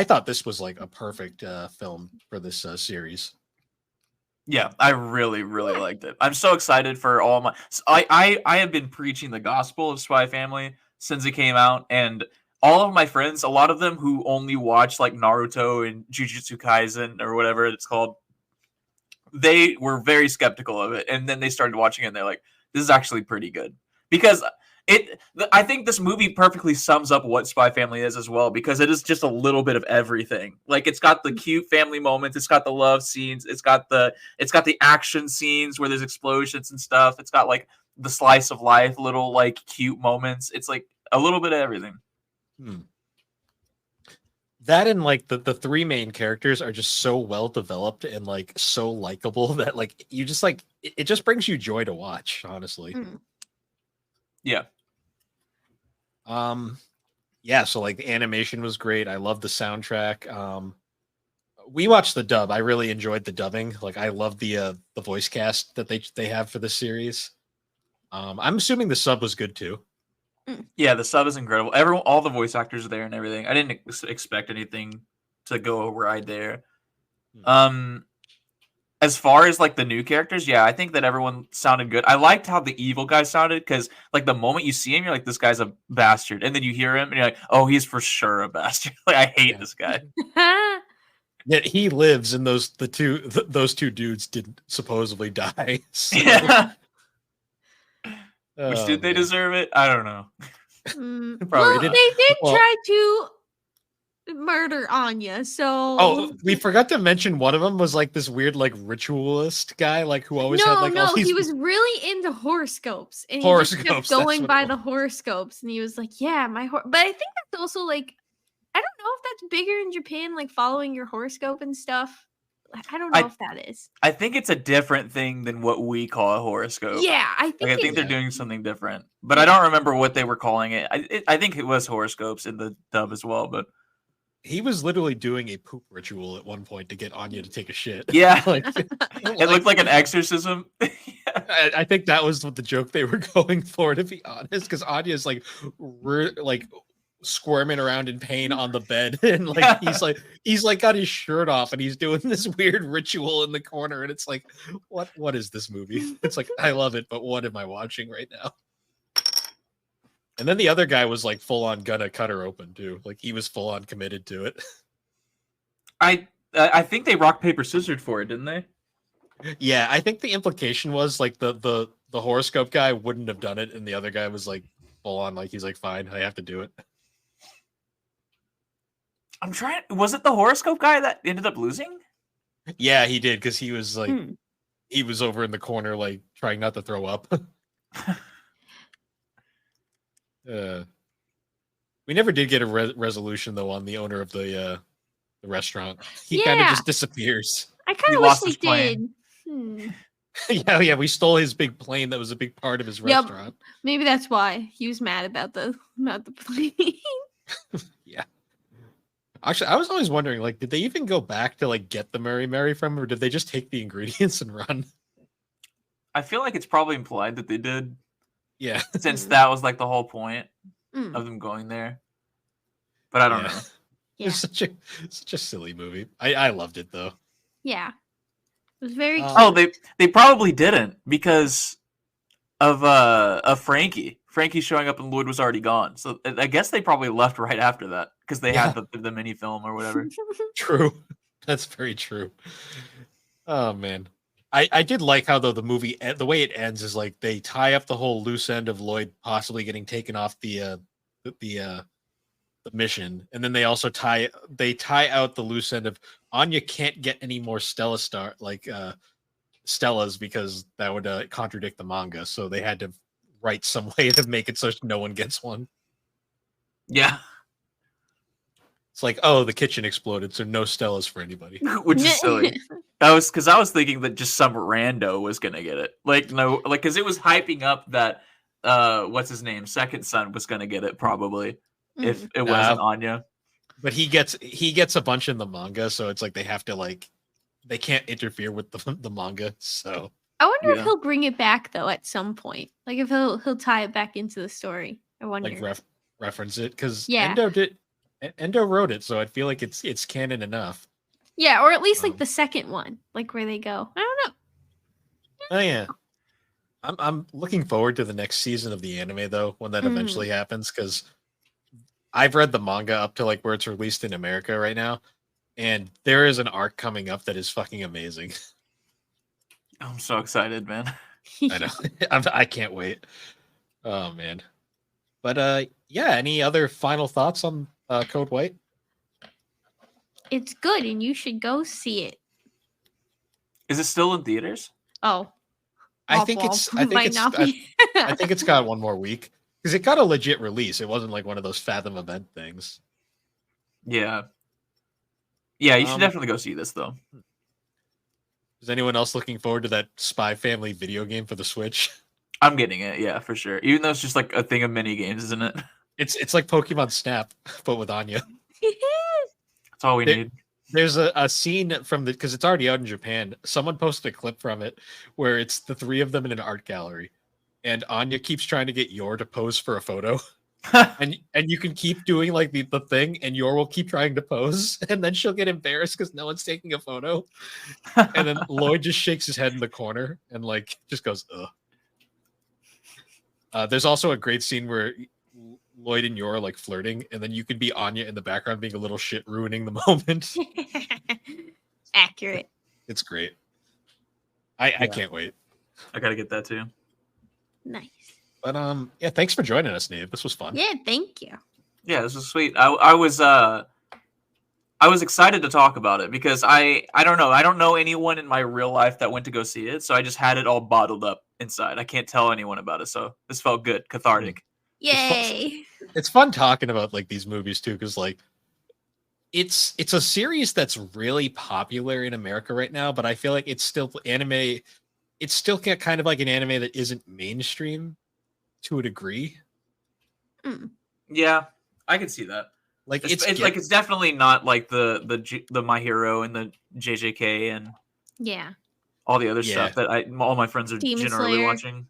thought this was like a perfect film for this series. Yeah, I really, really liked it. I'm so excited for all my. I have been preaching the gospel of Spy Family since it came out, and all of my friends, a lot of them who only watch like Naruto and Jujutsu Kaisen or whatever it's called, they were very skeptical of it, and then they started watching it, and they're like, "This is actually pretty good," because I think this movie perfectly sums up what Spy Family is as well, because it is just a little bit of everything. Like it's got the cute family moments, it's got the love scenes, it's got the action scenes where there's explosions and stuff. It's got like the slice of life, little like cute moments. It's like a little bit of everything. That and like the three main characters are just so well developed and like so likable that like you just like it just brings you joy to watch, honestly. Yeah. Yeah, so like the animation was great. I love the soundtrack. We watched the dub. I really enjoyed the dubbing. Like I love the voice cast that they have for this series. I'm assuming the sub was good too. Yeah, the sub is incredible. All the voice actors are there and everything. I didn't expect anything to go right there. As far as like the new characters, yeah, I think that everyone sounded good. I liked how the evil guy sounded because like the moment you see him, you're like, this guy's a bastard, and then you hear him and you're like, oh, he's for sure a bastard. Like I hate this guy. Yet he lives, and those two dudes didn't supposedly die. So. Yeah. Which did they deserve it? I don't know. Well, they did try to murder Anya, so we forgot to mention one of them was like this weird like ritualist guy, like who always had like all these... he was really into horoscopes, and he just kept going by the horoscopes, and he was like, yeah, but I think that's also like, I don't know if that's bigger in Japan, like following your horoscope and stuff. I don't know if that is. I think it's a different thing than what we call a horoscope. Yeah, I think they're doing something different, but I don't remember what they were calling it. I think it was horoscopes in the dub as well, but he was literally doing a poop ritual at one point to get Anya to take a shit. Yeah, it looked like an exorcism. I think that was what the joke they were going for, to be honest, because Anya's like squirming around in pain on the bed, and like he's got his shirt off and he's doing this weird ritual in the corner, and it's like, what is this movie? It's like, I love it, but what am I watching right now? And then the other guy was like full on gonna cut her open too. Like he was full on committed to it. I think they rock paper scissored for it, didn't they? Yeah, I think the implication was like the horoscope guy wouldn't have done it, and the other guy was like full on like he's like fine, I have to do it. I'm trying. Was it the horoscope guy that ended up losing? Yeah, he did because he was like he was over in the corner like trying not to throw up. We never did get a resolution though on the owner of the restaurant. He kind of just disappears. I kind of wish they did. Yeah, we stole his big plane. That was a big part of his restaurant. Maybe that's why he was mad about the plane. Yeah. Actually, I was always wondering, like, did they even go back to like get the Mary from him, or did they just take the ingredients and run? I feel like it's probably implied that they did. Yeah. Since that was like the whole point of them going there. But I don't know. Yeah. It's such a silly movie. I loved it though. Yeah. It was very cute. Oh, they probably didn't because of Frankie. Frankie showing up and Lloyd was already gone. So I guess they probably left right after that because they had the mini film or whatever. True. That's very true. Oh man. I did like how though the movie the way it ends is like they tie up the whole loose end of Lloyd possibly getting taken off the mission, and then they also tie out the loose end of Anya can't get any more Stellas because that would contradict the manga, so they had to write some way to make it so no one gets one. Yeah. It's like, oh, the kitchen exploded, so no Stellas for anybody. Which is silly. I was thinking that just some rando was gonna get it. Like no, like because it was hyping up that what's his name, second son was gonna get it probably if it wasn't Anya. But he gets a bunch in the manga, so it's like they have to like they can't interfere with the manga. So I wonder if he'll bring it back though at some point. Like if he'll tie it back into the story. I wonder. Like reference it because Endo wrote it, so I feel like it's canon enough. Yeah, or at least like the second one, like where they go. I don't know. Oh yeah, I'm looking forward to the next season of the anime though, when that eventually happens, because I've read the manga up to like where it's released in America right now, and there is an arc coming up that is fucking amazing. I'm so excited, man. I know. I can't wait. Oh man. But yeah, any other final thoughts on Code White? It's good, and you should go see it. Is it still in theaters? Oh, I think it's got one more week because it got a legit release. It wasn't like one of those Fathom event things. Yeah. Yeah, you should definitely go see this though. Is anyone else looking forward to that Spy Family video game for the Switch? I'm getting it, yeah, for sure. Even though it's just like a thing of mini games, isn't it? It's like Pokemon Snap, but with Anya. That's all we need. There's a scene from because it's already out in Japan. Someone posted a clip from it where it's the three of them in an art gallery, and Anya keeps trying to get Yor to pose for a photo, and you can keep doing like the thing, and Yor will keep trying to pose, and then she'll get embarrassed because no one's taking a photo, and then Lloyd just shakes his head in the corner and like just goes ugh. There's also a great scene where Lloyd and Yor are like flirting, and then you could be Anya in the background being a little shit, ruining the moment. Accurate. It's great. I can't wait. I gotta get that too. Nice. But yeah, thanks for joining us, Nate. This was fun. Yeah, thank you. Yeah, this was sweet. I was excited to talk about it because I don't know anyone in my real life that went to go see it, so I just had it all bottled up inside. I can't tell anyone about it, so this felt good, cathartic. Yay! It's fun talking about like these movies too, because like it's a series that's really popular in America right now, but I feel like it's still anime. It's still kind of like an anime that isn't mainstream to a degree. Yeah, I can see that. Like it's definitely not like the My Hero and the JJK and all the other stuff that all my friends are Demon generally Slayer. watching.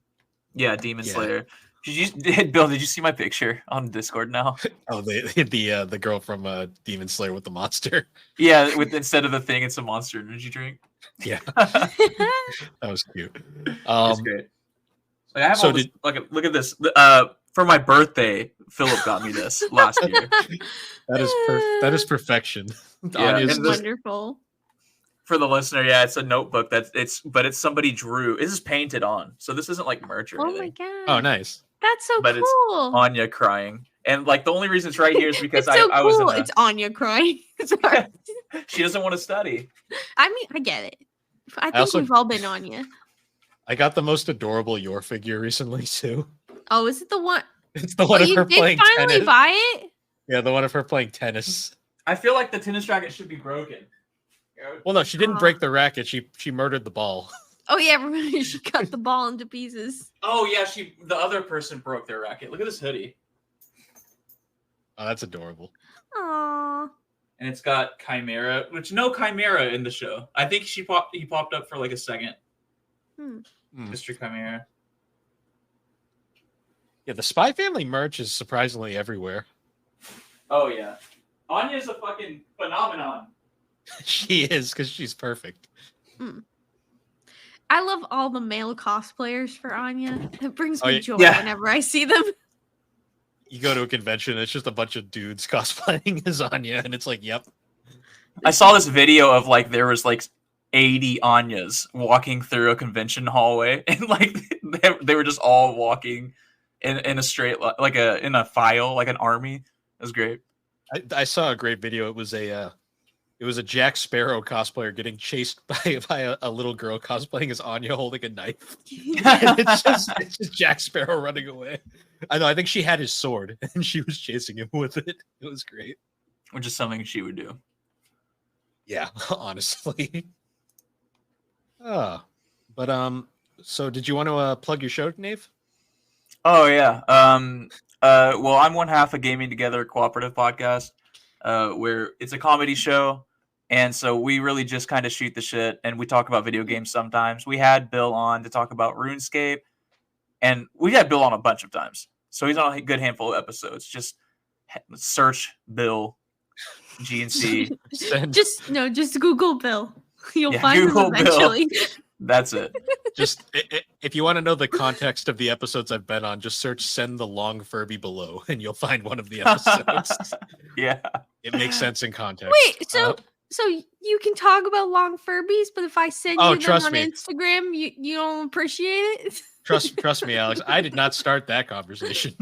Yeah, Demon Slayer. Bill, did you see my picture on Discord now? Oh, the girl from Demon Slayer with the monster. Yeah, instead of the thing, it's a Monster Energy drink. Yeah, that was cute. That's great. Like I have look at this. For my birthday, Philip got me this last year. That is perfection. Yeah, Anya's and just- Wonderful. For the listener, yeah, it's a notebook it's somebody drew. This is painted on, so this isn't like merch or Oh anything. my god. oh, nice. That's so But it's cool. Anya crying, and like the only reason it's right here is because It's so I was in cool. a, It's Anya crying. Sorry. she doesn't want to study. I mean, I get it. I think also- we've all been Anya. I got the most adorable your figure recently too. Oh, is it the one? It's the Oh, one of you her did playing finally tennis. buy it? Yeah, the one of her playing tennis. I feel like the tennis racket should be broken. Well, no, she didn't Aw. break the racket. She murdered the ball. Oh yeah, remember she cut the ball into pieces. Oh yeah, the other person broke their racket. Look at this hoodie, Oh, that's adorable. Aww. and it's got Chimera, which no Chimera in the show. I think he popped up for like a second. Hmm. Mr. Chimera. Yeah, the Spy Family merch is surprisingly everywhere. Oh yeah, Anya's a fucking phenomenon. She is, because she's perfect. I love all the male cosplayers for Anya. It brings Oh, me yeah. joy Yeah. whenever I see them. You go to a convention, it's just a bunch of dudes cosplaying as Anya, and it's like, yep. I saw this video of like there was like 80 Anyas walking through a convention hallway, and like they were just all walking in a straight like in a file, like an army. It was great. I saw a great video. It was a Jack Sparrow cosplayer getting chased by a little girl cosplaying as Anya holding a knife. And it's just Jack Sparrow running away. I know. I think she had his sword and she was chasing him with it. It was great. Which is something she would do. Yeah, honestly. But so did you want to plug your show, Nave? Oh yeah. Well, I'm one half of Gaming Together cooperative podcast, where it's a comedy show, and so we really just kind of shoot the shit and we talk about video games sometimes. We had Bill on to talk about RuneScape, and we had Bill on a bunch of times. So he's on a good handful of episodes. Just search Bill GNC. Just Google Bill. You'll Yeah, find Google them Bill. eventually. That's it. Just if you want to know the context of the episodes I've been on, just search "Send the Long Furby Below" and you'll find one of the episodes. Yeah. It makes sense in context. Wait, so you can talk about long Furbies, but if I send Oh, you them trust on me. Instagram, you don't appreciate it? Trust me, Alex. I did not start that conversation.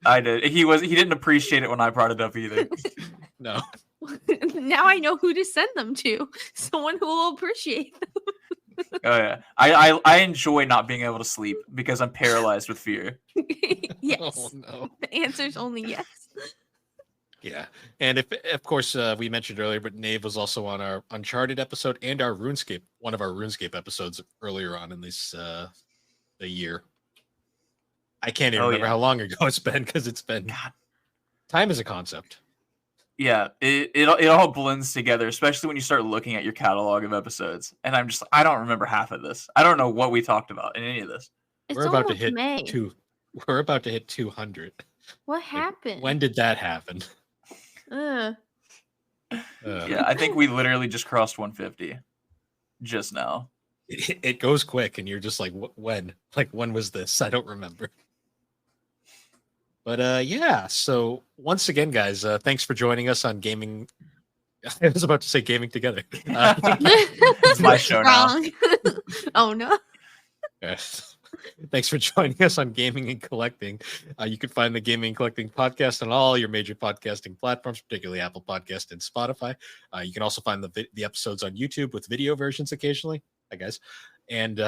I did. He didn't appreciate it when I brought it up either. No. Now I know who to send them to. Someone who will appreciate them. Oh yeah. I enjoy not being able to sleep because I'm paralyzed with fear. Yes. Oh no. The answer's only yes. Yeah, and if of course we mentioned earlier, but Nave was also on our Uncharted episode and our RuneScape, one of our RuneScape episodes earlier on in this the year. I can't even remember how long ago it's been because it's been. God. Time is a concept. Yeah, it all blends together, especially when you start looking at your catalog of episodes. And I don't remember half of this. I don't know what we talked about in any of this. It's We're about to almost hit May. We're about to hit 200. What happened? When did that happen? Ugh. Yeah, I think we literally just crossed 150 just now. It goes quick, and you're just like, when? Like, when was this? I don't remember. But yeah, so once again, guys, thanks for joining us on Gaming. I was about to say Gaming Together. It's my show now. Wrong. Oh no. Thanks for joining us on Gaming and Collecting. You can find the Gaming and Collecting podcast on all your major podcasting platforms, particularly Apple Podcast and Spotify. You can also find the episodes on YouTube with video versions occasionally. Hi, guys. And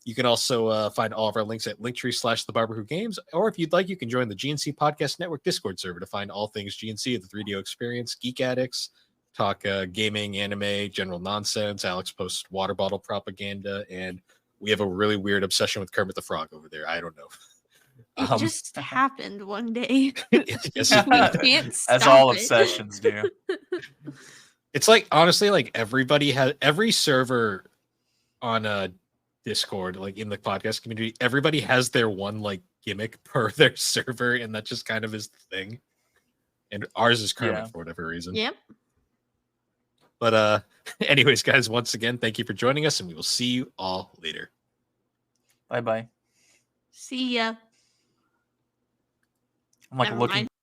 you can also find all of our links at linktree/thebarberwhogames. Or if you'd like, you can join the GNC Podcast Network Discord server to find all things GNC, the 3DO Experience, Geek Addicts, talk gaming, anime, general nonsense. Alex posts water bottle propaganda, and we have a really weird obsession with Kermit the Frog over there. I don't know. It just happened one day. Yes, it did. We can't As stop all it. obsessions do. It's like, honestly, like every server on Discord, like in the podcast community, everybody has their one like gimmick per their server, and that just kind of is the thing. And ours is Kermit Yeah. for whatever reason. Yep. But anyways, guys, once again, thank you for joining us, and we will see you all later. Bye bye. See ya. I'm like Never looking mind.